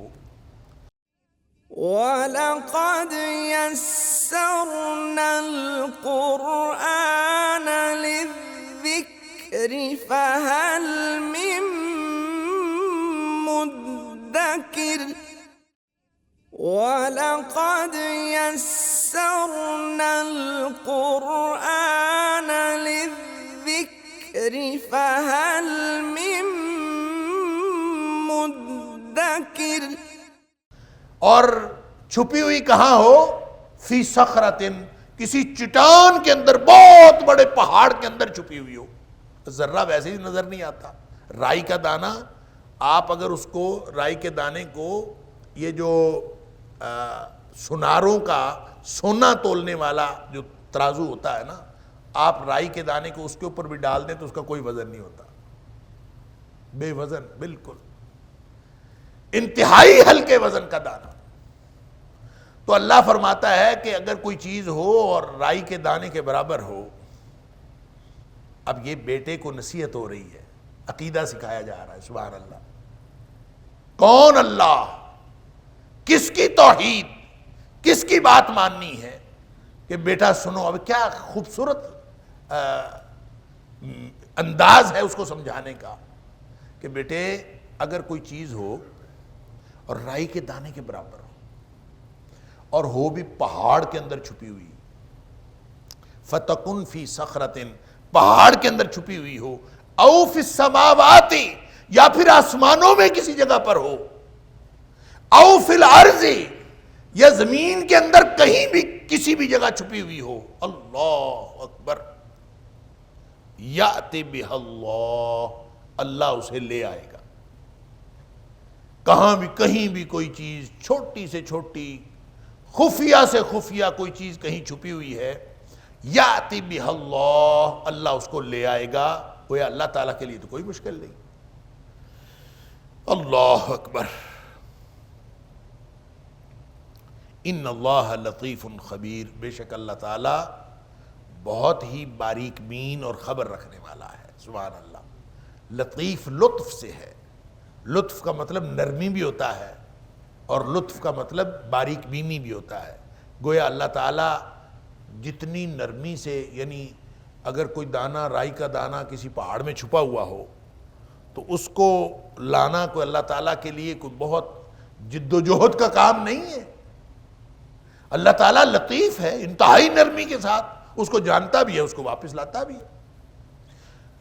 وَلَقَدْ يَسَّرْنَا الْقُرْآنَ لِلذِّكْرِ فَهَلْ مِن مُدَّكِرٍ وَلَقَدْ يَسَّرْنَا الْقُرْآنَ لِلذِّكْرِ فَهَلْ مِن مُدَّكِرٍ، اور چھپی ہوئی کہاں ہو؟ فی صخرۃ، کسی چٹان کے اندر، بہت بڑے پہاڑ کے اندر چھپی ہوئی ہو، ذرہ ویسے ہی نظر نہیں آتا۔ رائی کا دانہ، آپ اگر اس کو، رائی کے دانے کو، یہ جو سناروں کا سونا تولنے والا جو ترازو ہوتا ہے نا، آپ رائی کے دانے کو اس کے اوپر بھی ڈال دیں تو اس کا کوئی وزن نہیں ہوتا، بے وزن، بالکل انتہائی ہلکے وزن کا دانہ۔ تو اللہ فرماتا ہے کہ اگر کوئی چیز ہو اور رائی کے دانے کے برابر ہو، اب یہ بیٹے کو نصیحت ہو رہی ہے، عقیدہ سکھایا جا رہا ہے، سبحان اللہ۔ کون اللہ، کس کی توحید، کس کی بات ماننی ہے کہ بیٹا سنو۔ اب کیا خوبصورت انداز ہے اس کو سمجھانے کا کہ بیٹے اگر کوئی چیز ہو اور رائی کے دانے کے برابر ہو، اور ہو بھی پہاڑ کے اندر چھپی ہوئی، فتکن فی صخرۃ، پہاڑ کے اندر چھپی ہوئی ہو، او فی السماوات، یا پھر آسمانوں میں کسی جگہ پر ہو، او فی الارض، یا زمین کے اندر کہیں بھی کسی بھی جگہ چھپی ہوئی ہو، اللہ اکبر، یأت بہا اللہ، اللہ اسے لے آئے گا۔ کہاں بھی، کہیں بھی کوئی چیز، چھوٹی سے چھوٹی، خفیہ سے خفیہ کوئی چیز کہیں چھپی ہوئی ہے، یأت بہا اللہ، اللہ اس کو لے آئے گا۔ وہ اللہ تعالیٰ کے لیے تو کوئی مشکل نہیں، اللہ اکبر۔ ان اللہ لطیف خبیر، بے شک اللہ تعالیٰ بہت ہی باریک بین اور خبر رکھنے والا ہے۔ سبحان اللہ۔ لطیف لطف سے ہے، لطف کا مطلب نرمی بھی ہوتا ہے اور لطف کا مطلب باریک بینی بھی ہوتا ہے۔ گویا اللہ تعالیٰ جتنی نرمی سے، یعنی اگر کوئی دانہ، رائی کا دانہ کسی پہاڑ میں چھپا ہوا ہو تو اس کو لانا کوئی اللہ تعالیٰ کے لیے کوئی بہت جد و جہد کا کام نہیں ہے۔ اللہ تعالیٰ لطیف ہے، انتہائی نرمی کے ساتھ اس کو جانتا بھی ہے، اس کو واپس لاتا بھی ہے۔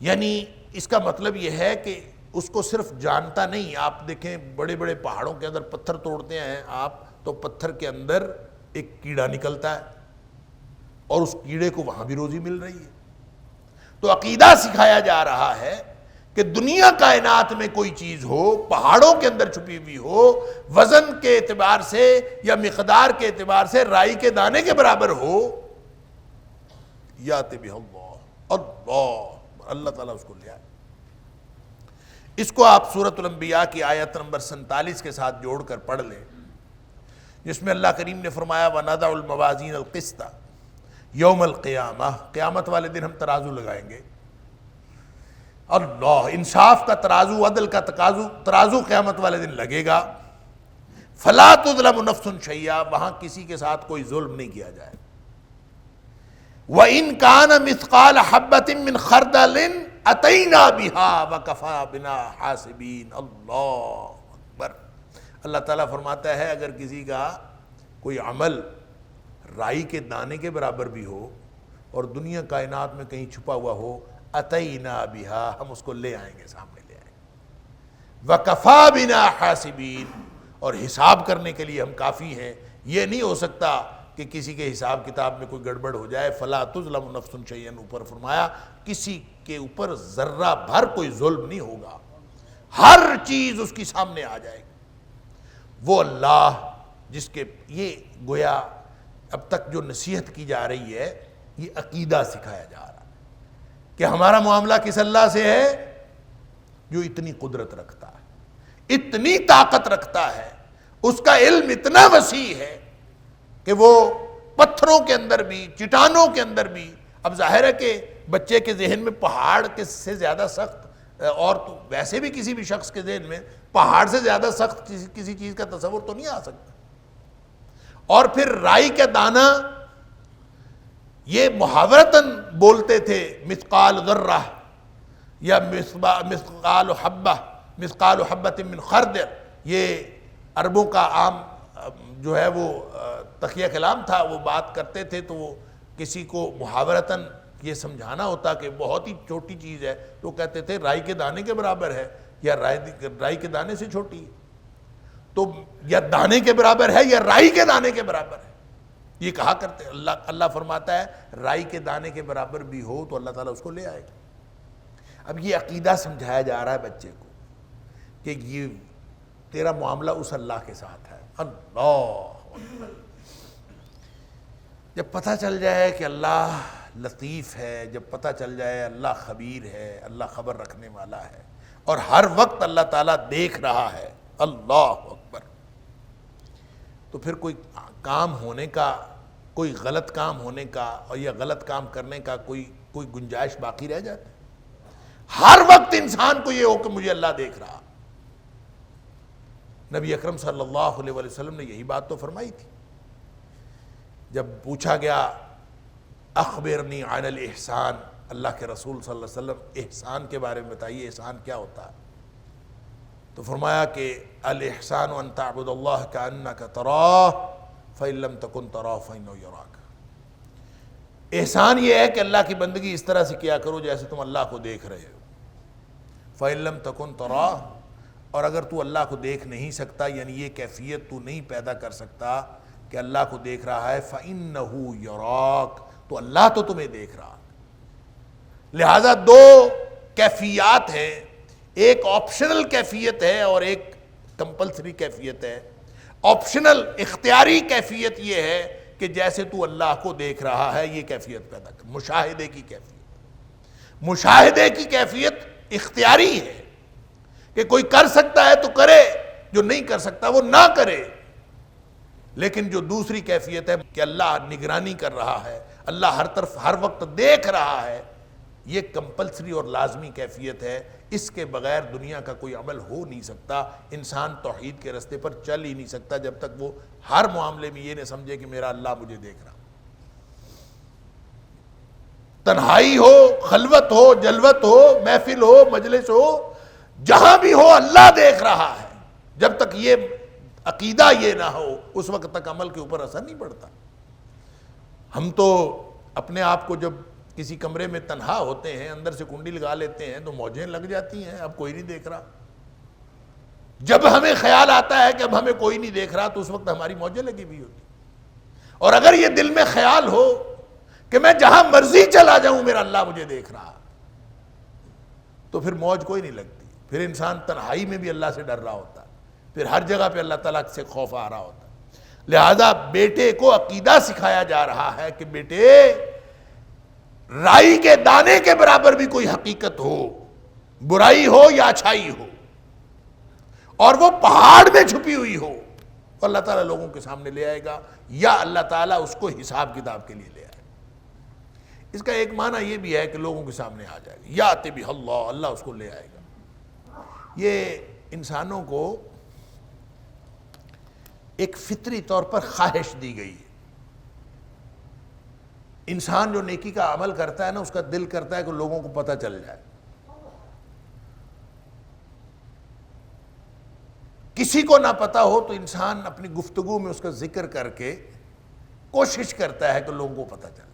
یعنی اس کا مطلب یہ ہے کہ اس کو صرف جانتا نہیں۔ آپ دیکھیں بڑے بڑے پہاڑوں کے اندر پتھر توڑتے ہیں آپ، تو پتھر کے اندر ایک کیڑا نکلتا ہے اور اس کیڑے کو وہاں بھی روزی مل رہی ہے۔ تو عقیدہ سکھایا جا رہا ہے کہ دنیا کائنات میں کوئی چیز ہو، پہاڑوں کے اندر چھپی ہوئی ہو، وزن کے اعتبار سے یا مقدار کے اعتبار سے رائی کے دانے کے برابر ہو، یات بہ اللہ تعالیٰ اس کو لے آئے۔ اس کو آپ سورۃ الانبیاء کی آیت نمبر 47 کے ساتھ جوڑ کر پڑھ لیں، جس میں اللہ کریم نے فرمایا وَنَضَعُ الْمَوَازِينَ الْقِسْطَ یوم القیامہ، قیامت والے دن ہم ترازو لگائیں گے۔ اللہ، انصاف کا ترازو، عدل کا ترازو قیامت والے دن لگے گا۔ فَلَا تُظْلَمُ نَفْسٌ شَيْئًا، وہاں کسی کے ساتھ کوئی ظلم نہیں کیا جائے۔ وَإِن كَانَ مِثْقَالَ حَبَّةٍ مِّنْ خَرْدَلٍ أَتَيْنَا بِهَا وَكَفَىٰ بِنَا حَاسِبِينَ۔ اللہ اکبر۔ اللہ تعالیٰ فرماتا ہے اگر کسی کا کوئی عمل رائی کے دانے کے برابر بھی ہو اور دنیا کائنات میں کہیں چھپا ہوا ہو، اتینا بہا، ہم اس کو لے آئیں گے، سامنے لے آئیں گے۔ وکفا بنا حاسبین، اور حساب کرنے کے لیے ہم کافی ہیں۔ یہ نہیں ہو سکتا کہ کسی کے حساب کتاب میں کوئی گڑبڑ ہو جائے۔ فلا تظلم نفس شیئا، اوپر فرمایا کسی کے اوپر ذرہ بھر کوئی ظلم نہیں ہوگا، ہر چیز اس کی سامنے آ جائے گی۔ وہ اللہ جس کے، یہ گویا اب تک جو نصیحت کی جا رہی ہے، یہ عقیدہ سکھایا جا رہا ہے کہ ہمارا معاملہ کس اللہ سے ہے جو اتنی قدرت رکھتا ہے، اتنی طاقت رکھتا ہے، اس کا علم اتنا وسیع ہے کہ وہ پتھروں کے اندر بھی، چٹانوں کے اندر بھی، اب ظاہر ہے کہ بچے کے ذہن میں پہاڑ کے سے زیادہ سخت، اور تو ویسے بھی کسی بھی شخص کے ذہن میں پہاڑ سے زیادہ سخت کسی چیز کا تصور تو نہیں آ سکتا۔ اور پھر رائی کا دانہ، یہ محاورتاً بولتے تھے مثقال ذرہ یا مثقال حبہ، مثقال حبۃ من خردل، یہ عربوں کا عام جو ہے وہ تقیہ کلام تھا، وہ بات کرتے تھے تو وہ کسی کو محاورتاً یہ سمجھانا ہوتا کہ بہت ہی چھوٹی چیز ہے تو کہتے تھے رائی کے دانے کے برابر ہے یا رائی کے دانے سے چھوٹی ہے، تو یا دانے کے برابر ہے یا رائی کے دانے کے برابر ہے، یہ کہا کرتے ہیں۔ اللہ فرماتا ہے رائی کے دانے کے برابر بھی ہو تو اللہ تعالیٰ اس کو لے آئے گا۔ اب یہ عقیدہ سمجھایا جا رہا ہے بچے کو کہ یہ تیرا معاملہ اس اللہ کے ساتھ ہے۔ اللہ، جب پتہ چل جائے کہ اللہ لطیف ہے، جب پتہ چل جائے اللہ خبیر ہے، اللہ خبر رکھنے والا ہے، اور ہر وقت اللہ تعالیٰ دیکھ رہا ہے، اللہ اکبر، تو پھر کوئی کام ہونے کا، کوئی غلط کام ہونے کا اور یا غلط کام کرنے کا کوئی گنجائش باقی رہ جاتی؟ ہر وقت انسان کو یہ ہو کہ مجھے اللہ دیکھ رہا۔ نبی اکرم صلی اللہ علیہ وسلم نے یہی بات تو فرمائی تھی جب پوچھا گیا اخبرنی عن الاحسان، اللہ کے رسول صلی اللہ علیہ وسلم احسان کے بارے میں بتائیے، احسان کیا ہوتا ہے؟ تو فرمایا کہ الاحسان ان تعبد اللہ کأنک تراہ فإن لم تکن تراہ فإنہ یراک۔ احسان یہ ہے کہ اللہ کی بندگی اس طرح سے کیا کرو جیسے تم اللہ کو دیکھ رہے ہو، فإن لم تکن تراہ، اور اگر تو اللہ کو دیکھ نہیں سکتا، یعنی یہ کیفیت تو نہیں پیدا کر سکتا کہ اللہ کو دیکھ رہا ہے، فإنہ یراک، تو اللہ تو تمہیں دیکھ رہا۔ لہذا دو کیفیات ہیں، ایک آپشنل کیفیت ہے اور ایک کمپلسری کیفیت ہے۔ آپشنل اختیاری کیفیت یہ ہے کہ جیسے تو اللہ کو دیکھ رہا ہے، یہ کیفیت پیدا کر، مشاہدے کی کیفیت۔ مشاہدے کی کیفیت اختیاری ہے کہ کوئی کر سکتا ہے تو کرے، جو نہیں کر سکتا وہ نہ کرے۔ لیکن جو دوسری کیفیت ہے کہ اللہ نگرانی کر رہا ہے، اللہ ہر طرف ہر وقت دیکھ رہا ہے، یہ کمپلسری اور لازمی کیفیت ہے، اس کے بغیر دنیا کا کوئی عمل ہو نہیں سکتا، انسان توحید کے راستے پر چل ہی نہیں سکتا جب تک وہ ہر معاملے میں یہ نہ سمجھے کہ میرا اللہ مجھے دیکھ رہا۔ تنہائی ہو، خلوت ہو، جلوت ہو، محفل ہو، مجلس ہو، جہاں بھی ہو اللہ دیکھ رہا ہے۔ جب تک یہ عقیدہ یہ نہ ہو اس وقت تک عمل کے اوپر اثر نہیں پڑتا۔ ہم تو اپنے آپ کو جب کسی کمرے میں تنہا ہوتے ہیں، اندر سے کنڈی لگا لیتے ہیں تو موجیں لگ جاتی ہیں، اب کوئی نہیں دیکھ رہا۔ جب ہمیں خیال آتا ہے کہ اب ہمیں کوئی نہیں دیکھ رہا تو اس وقت ہماری موجیں لگی ہوئی ہوتی۔ اور اگر یہ دل میں خیال ہو کہ میں جہاں مرضی چلا جاؤں میرا اللہ مجھے دیکھ رہا، تو پھر موج کوئی نہیں لگتی، پھر انسان تنہائی میں بھی اللہ سے ڈر رہا ہوتا، پھر ہر جگہ پہ اللہ تعالیٰ سے خوف آ رہا ہوتا۔ لہذا بیٹے کو عقیدہ سکھایا جا رہا ہے کہ بیٹے رائی کے دانے کے برابر بھی کوئی حقیقت ہو، برائی ہو یا اچھائی ہو، اور وہ پہاڑ میں چھپی ہوئی ہو، اللہ تعالیٰ لوگوں کے سامنے لے آئے گا، یا اللہ تعالیٰ اس کو حساب کتاب کے لیے لے آئے گا۔ اس کا ایک معنی یہ بھی ہے کہ لوگوں کے سامنے آ جائے گا، یات بہ اللہ، اللہ اس کو لے آئے گا۔ یہ انسانوں کو ایک فطری طور پر خواہش دی گئی ہے۔ انسان جو نیکی کا عمل کرتا ہے نا، اس کا دل کرتا ہے کہ لوگوں کو پتہ چل جائے۔ کسی کو نہ پتہ ہو تو انسان اپنی گفتگو میں اس کا ذکر کر کے کوشش کرتا ہے کہ لوگوں کو پتہ چلے۔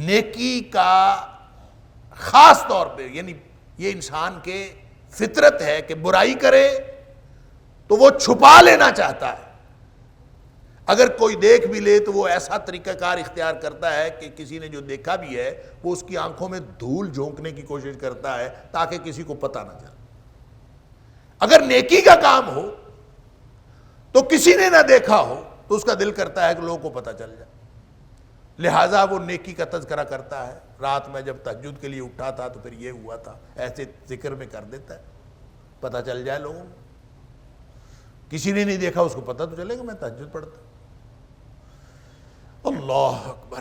نیکی کا خاص طور پہ، یعنی یہ انسان کے فطرت ہے کہ برائی کرے تو وہ چھپا لینا چاہتا ہے، اگر کوئی دیکھ بھی لے تو وہ ایسا طریقہ کار اختیار کرتا ہے کہ کسی نے جو دیکھا بھی ہے وہ اس کی آنکھوں میں دھول جھونکنے کی کوشش کرتا ہے تاکہ کسی کو پتہ نہ چلے۔ اگر نیکی کا کام ہو تو کسی نے نہ دیکھا ہو تو اس کا دل کرتا ہے کہ لوگوں کو پتہ چل جائے، لہٰذا وہ نیکی کا تذکرہ کرتا ہے۔ رات میں جب تہجد کے لیے اٹھا تھا تو پھر یہ ہوا تھا، ایسے ذکر میں کر دیتا ہے، پتہ چل جائے لوگوں کو۔ کسی نے نہیں دیکھا اس کو پتہ تو چلے گا میں تہجد پڑھتا۔ اللہ اکبر،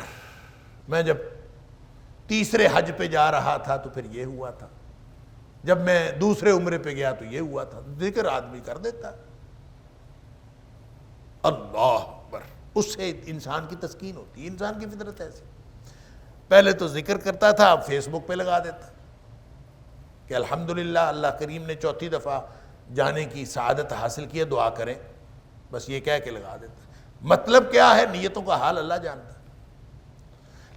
میں جب تیسرے حج پہ جا رہا تھا تو پھر یہ ہوا تھا، جب میں دوسرے عمرے پہ گیا تو یہ ہوا تھا۔ ذکر آدمی کر دیتا ہے، اللہ اکبر، اس سے انسان کی تسکین ہوتی ہے۔ انسان کی فطرت ایسی، پہلے تو ذکر کرتا تھا، اب فیس بک پہ لگا دیتا کہ الحمدللہ اللہ کریم نے چوتھی دفعہ جانے کی سعادت حاصل کی ہے، دعا کریں، بس یہ کہہ کے لگا دیتا۔ مطلب کیا ہے؟ نیتوں کا حال اللہ جانتا ہے،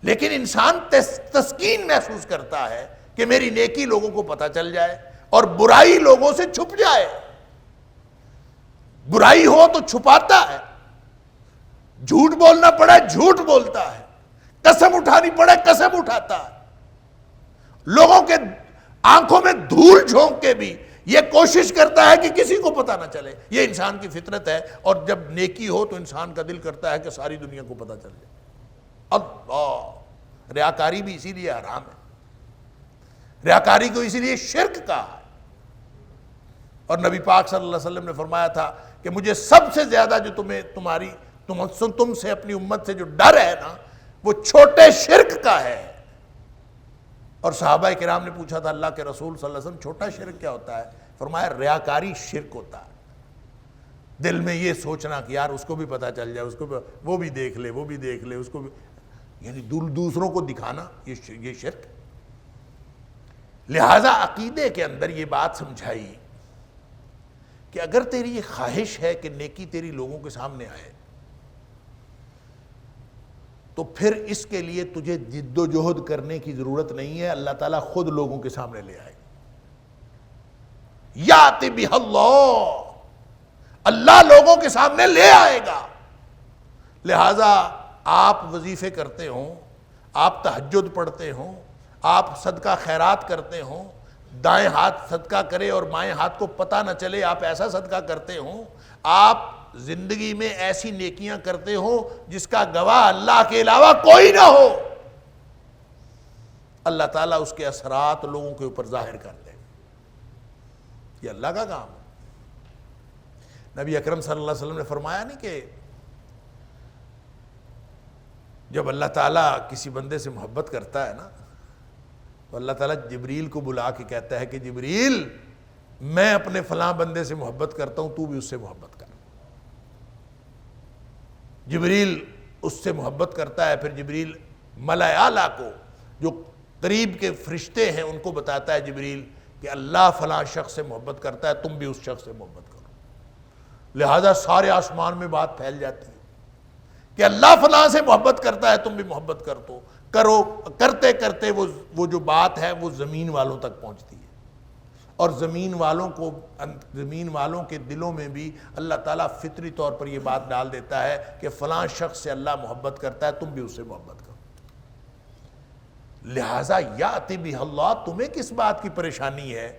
لیکن انسان تسکین محسوس کرتا ہے کہ میری نیکی لوگوں کو پتہ چل جائے اور برائی لوگوں سے چھپ جائے۔ برائی ہو تو چھپاتا ہے، جھوٹ بولنا پڑے جھوٹ بولتا ہے، قسم اٹھانی پڑے قسم اٹھاتا ہے، لوگوں کے آنکھوں میں دھول جھونک کے بھی یہ کوشش کرتا ہے کہ کسی کو پتہ نہ چلے۔ یہ انسان کی فطرت ہے، اور جب نیکی ہو تو انسان کا دل کرتا ہے کہ ساری دنیا کو پتہ چل جائے۔ اللہ، ریاکاری بھی اسی لیے حرام ہے، ریاکاری کو اسی لیے شرک کہا ہے۔ اور نبی پاک صلی اللہ علیہ وسلم نے فرمایا تھا کہ مجھے سب سے زیادہ جو تم سے اپنی امت سے جو ڈر ہے نا، وہ چھوٹے شرک کا ہے۔ اور صحابہ کرام نے پوچھا تھا اللہ کے رسول صلی اللہ علیہ وسلم چھوٹا شرک کیا ہوتا ہے؟ فرمایا ریاکاری شرک ہوتا ہے، دل میں یہ سوچنا کہ یار اس کو بھی پتہ چل جائے، اس کو بھی، وہ بھی دیکھ لے، وہ بھی دیکھ لے، اس کو بھی، یعنی دوسروں کو دکھانا، یہ شرک۔ لہٰذا عقیدے کے اندر یہ بات سمجھائی کہ اگر تیری یہ خواہش ہے کہ نیکی تیری لوگوں کے سامنے آئے تو پھر اس کے لیے تجھے جد و جہد کرنے کی ضرورت نہیں ہے، اللہ تعالیٰ خود لوگوں کے سامنے لے آئے گا۔ یات بہ اللہ، اللہ لوگوں کے سامنے لے آئے گا۔ لہٰذا آپ وظیفے کرتے ہوں، آپ تہجد پڑھتے ہوں، آپ صدقہ خیرات کرتے ہوں، دائیں ہاتھ صدقہ کرے اور بائیں ہاتھ کو پتہ نہ چلے آپ ایسا صدقہ کرتے ہوں، آپ زندگی میں ایسی نیکیاں کرتے ہوں جس کا گواہ اللہ کے علاوہ کوئی نہ ہو، اللہ تعالیٰ اس کے اثرات لوگوں کے اوپر ظاہر کر دے۔ یہ اللہ کا کام ہے۔ نبی اکرم صلی اللہ علیہ وسلم نے فرمایا نہیں کہ جب اللہ تعالیٰ کسی بندے سے محبت کرتا ہے نا تو اللہ تعالیٰ جبریل کو بلا کے کہتا ہے کہ جبریل میں اپنے فلاں بندے سے محبت کرتا ہوں، تو بھی اس سے محبت کر۔ جبریل اس سے محبت کرتا ہے، پھر جبریل ملائے اعلیٰ کو جو قریب کے فرشتے ہیں ان کو بتاتا ہے جبریل کہ اللہ فلاں شخص سے محبت کرتا ہے، تم بھی اس شخص سے محبت کرو۔ لہذا سارے آسمان میں بات پھیل جاتی ہے کہ اللہ فلاں سے محبت کرتا ہے، تم بھی محبت کرو، کرتے کرتے وہ جو بات ہے وہ زمین والوں تک پہنچتی ہے، اور زمین والوں کے دلوں میں بھی اللہ تعالیٰ فطری طور پر یہ بات ڈال دیتا ہے کہ فلاں شخص سے اللہ محبت کرتا ہے، تم بھی اس سے محبت کرو۔ لہٰذا یاتی بہ اللہ، تمہیں کس بات کی پریشانی ہے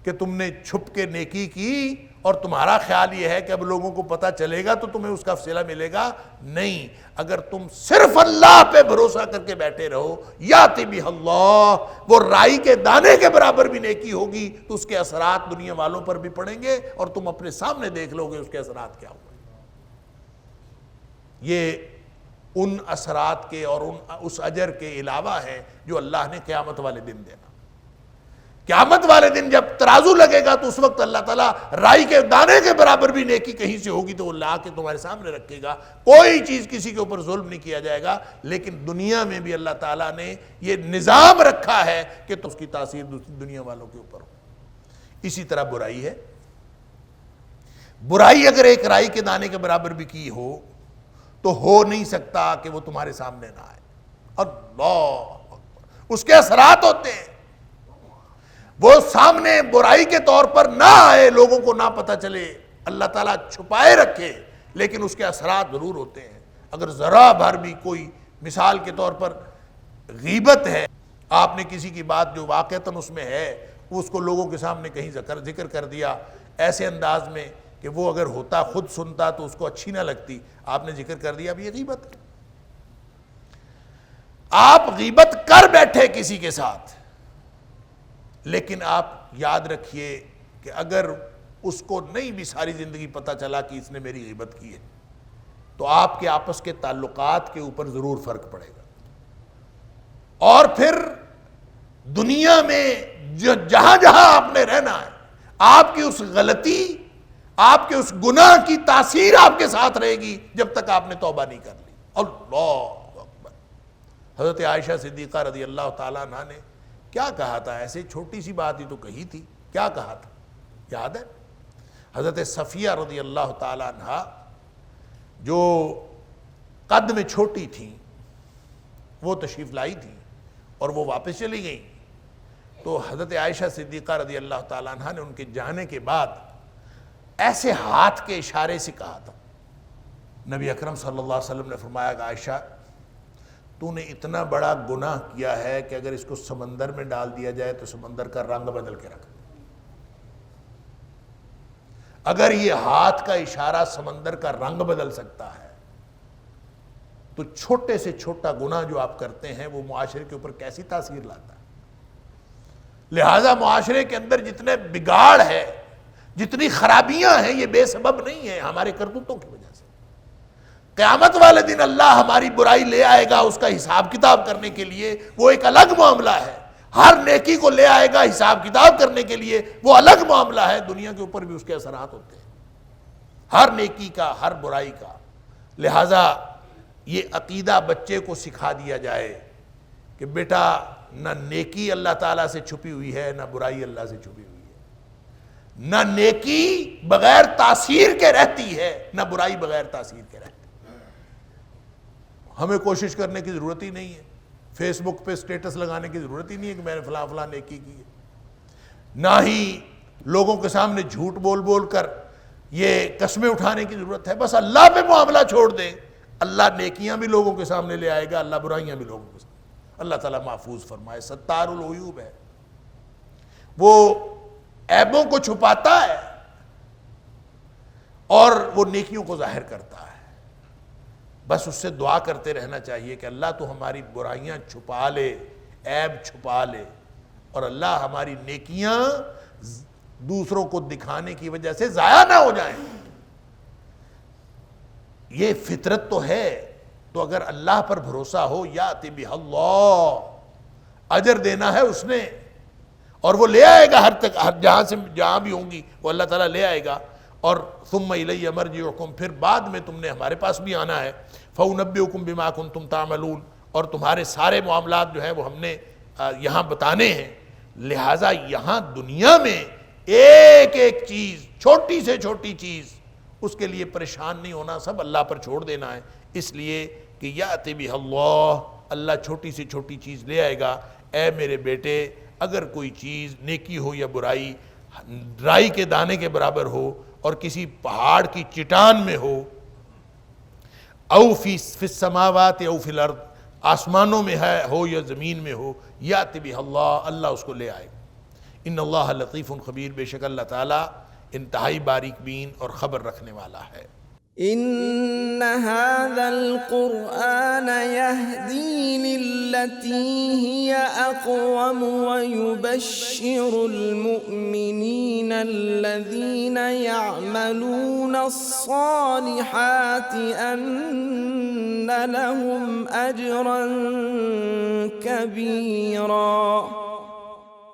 کہ تم نے چھپ کے نیکی کی اور تمہارا خیال یہ ہے کہ اب لوگوں کو پتہ چلے گا تو تمہیں اس کا صلہ ملے گا؟ نہیں، اگر تم صرف اللہ پہ بھروسہ کر کے بیٹھے رہو، یاتی بہ اللہ، وہ رائی کے دانے کے برابر بھی نیکی ہوگی تو اس کے اثرات دنیا والوں پر بھی پڑیں گے اور تم اپنے سامنے دیکھ لو گے اس کے اثرات کیا ہوئے۔ یہ ان اثرات کے اور اس اجر کے علاوہ ہے جو اللہ نے قیامت والے دن دینا۔ قیامت والے دن جب ترازو لگے گا تو اس وقت اللہ تعالیٰ رائی کے دانے کے برابر بھی نیکی کہیں سے ہوگی تو وہ لا کے تمہارے سامنے رکھے گا۔ کوئی چیز کسی کے اوپر ظلم نہیں کیا جائے گا، لیکن دنیا میں بھی اللہ تعالیٰ نے یہ نظام رکھا ہے کہ تو اس کی تاثیر دنیا والوں کے اوپر ہو۔ اسی طرح برائی ہے، برائی اگر ایک رائی کے دانے کے برابر بھی کی ہو تو ہو نہیں سکتا کہ وہ تمہارے سامنے نہ آئے۔ اللہ اکبر، اس کے اثرات ہوتے ہیں، وہ سامنے برائی کے طور پر نہ آئے، لوگوں کو نہ پتہ چلے، اللہ تعالیٰ چھپائے رکھے، لیکن اس کے اثرات ضرور ہوتے ہیں۔ اگر ذرا بھر بھی کوئی، مثال کے طور پر غیبت ہے، آپ نے کسی کی بات جو واقعتاً اس میں ہے اس کو لوگوں کے سامنے کہیں ذکر کر دیا ایسے انداز میں کہ وہ اگر ہوتا خود سنتا تو اس کو اچھی نہ لگتی، آپ نے ذکر کر دیا، اب یہ غیبت ہے۔ آپ غیبت کر بیٹھے کسی کے ساتھ، لیکن آپ یاد رکھیے کہ اگر اس کو نہیں بھی ساری زندگی پتہ چلا کہ اس نے میری غیبت کی ہے تو آپ کے آپس کے تعلقات کے اوپر ضرور فرق پڑے گا، اور پھر دنیا میں جہاں جہاں آپ نے رہنا ہے آپ کی اس غلطی، آپ کے اس گناہ کی تاثیر آپ کے ساتھ رہے گی جب تک آپ نے توبہ نہیں کر لی۔ اللہ اکبر۔ حضرت عائشہ صدیقہ رضی اللہ تعالیٰ عنہ نے کیا کہا تھا؟ ایسے چھوٹی سی بات ہی تو کہی تھی، کیا کہا تھا یاد ہے؟ حضرت صفیہ رضی اللہ تعالیٰ عنہ جو قد میں چھوٹی تھیں، وہ تشریف لائی تھیں اور وہ واپس چلی گئیں، تو حضرت عائشہ صدیقہ رضی اللہ تعالیٰ عنہ نے ان کے جانے کے بعد ایسے ہاتھ کے اشارے سے کہا تھا۔ نبی اکرم صلی اللہ علیہ وسلم نے فرمایا کہ عائشہ تو نے اتنا بڑا گناہ کیا ہے کہ اگر اس کو سمندر میں ڈال دیا جائے تو سمندر کا رنگ بدل کے رکھ دے۔ اگر یہ ہاتھ کا اشارہ سمندر کا رنگ بدل سکتا ہے تو چھوٹے سے چھوٹا گناہ جو آپ کرتے ہیں وہ معاشرے کے اوپر کیسی تاثیر لاتا ہے۔ لہٰذا معاشرے کے اندر جتنے بگاڑ ہے، جتنی خرابیاں ہیں، یہ بے سبب نہیں ہے، ہمارے کرتوتوں کی وجہ سے۔ قیامت والے دن اللہ ہماری برائی لے آئے گا اس کا حساب کتاب کرنے کے لیے، وہ ایک الگ معاملہ ہے۔ ہر نیکی کو لے آئے گا حساب کتاب کرنے کے لیے، وہ الگ معاملہ ہے۔ دنیا کے اوپر بھی اس کے اثرات ہوتے ہیں، ہر نیکی کا، ہر برائی کا۔ لہٰذا یہ عقیدہ بچے کو سکھا دیا جائے کہ بیٹا نہ نیکی اللہ تعالیٰ سے چھپی ہوئی ہے، نہ برائی اللہ سے چھپی ہوئی ہے، نہ نیکی بغیر تاثیر کے رہتی ہے، نہ برائی بغیر تاثیر کے رہتی ہے۔ ہمیں کوشش کرنے کی ضرورت ہی نہیں ہے، فیس بک پہ سٹیٹس لگانے کی ضرورت ہی نہیں ہے کہ میں نے فلاں فلاں نیکی کی ہے، نہ ہی لوگوں کے سامنے جھوٹ بول بول کر یہ قسمیں اٹھانے کی ضرورت ہے۔ بس اللہ پہ معاملہ چھوڑ دیں، اللہ نیکیاں بھی لوگوں کے سامنے لے آئے گا، اللہ برائیاں بھی لوگوں کے سامنے۔ اللہ تعالیٰ محفوظ فرمائے، ستار العیوب ہے، وہ عیبوں کو چھپاتا ہے اور وہ نیکیوں کو ظاہر کرتا ہے۔ بس اس سے دعا کرتے رہنا چاہیے کہ اللہ تو ہماری برائیاں چھپا لے، عیب چھپا لے، اور اللہ ہماری نیکیاں دوسروں کو دکھانے کی وجہ سے ضائع نہ ہو جائیں۔ یہ فطرت تو ہے تو اگر اللہ پر بھروسہ ہو یاتی بہ اللہ، اجر دینا ہے اس نے، اور وہ لے آئے گا ہر جہاں بھی ہوں گی وہ اللہ تعالیٰ لے آئے گا. اور ثم الی مرجعکم، پھر بعد میں تم نے ہمارے پاس بھی آنا ہے. فانبئکم بما کنتم تعملون، اور تمہارے سارے معاملات جو ہیں وہ ہم نے یہاں بتانے ہیں. لہٰذا یہاں دنیا میں ایک ایک چیز، چھوٹی سے چھوٹی چیز، اس کے لیے پریشان نہیں ہونا، سب اللہ پر چھوڑ دینا ہے. اس لیے کہ یاتی بہ اللہ، اللہ چھوٹی سے چھوٹی چیز لے آئے گا. اے میرے بیٹے، اگر کوئی چیز نیکی ہو یا برائی، رائی کے دانے کے برابر ہو اور کسی پہاڑ کی چٹان میں ہو، او فی السماوات او فی الارض، آسمانوں میں ہے ہو یا زمین میں ہو، یاتی بہ اللہ، اللہ اس کو لے آئے. ان اللہ لطیف خبیر، بے شک اللہ تعالیٰ انتہائی باریک بین اور خبر رکھنے والا ہے. إن هذا القرآن يهدي للتي هي أقوم ويبشر المؤمنين الذين يعملون الصالحات أن لهم أجرا كبيرا.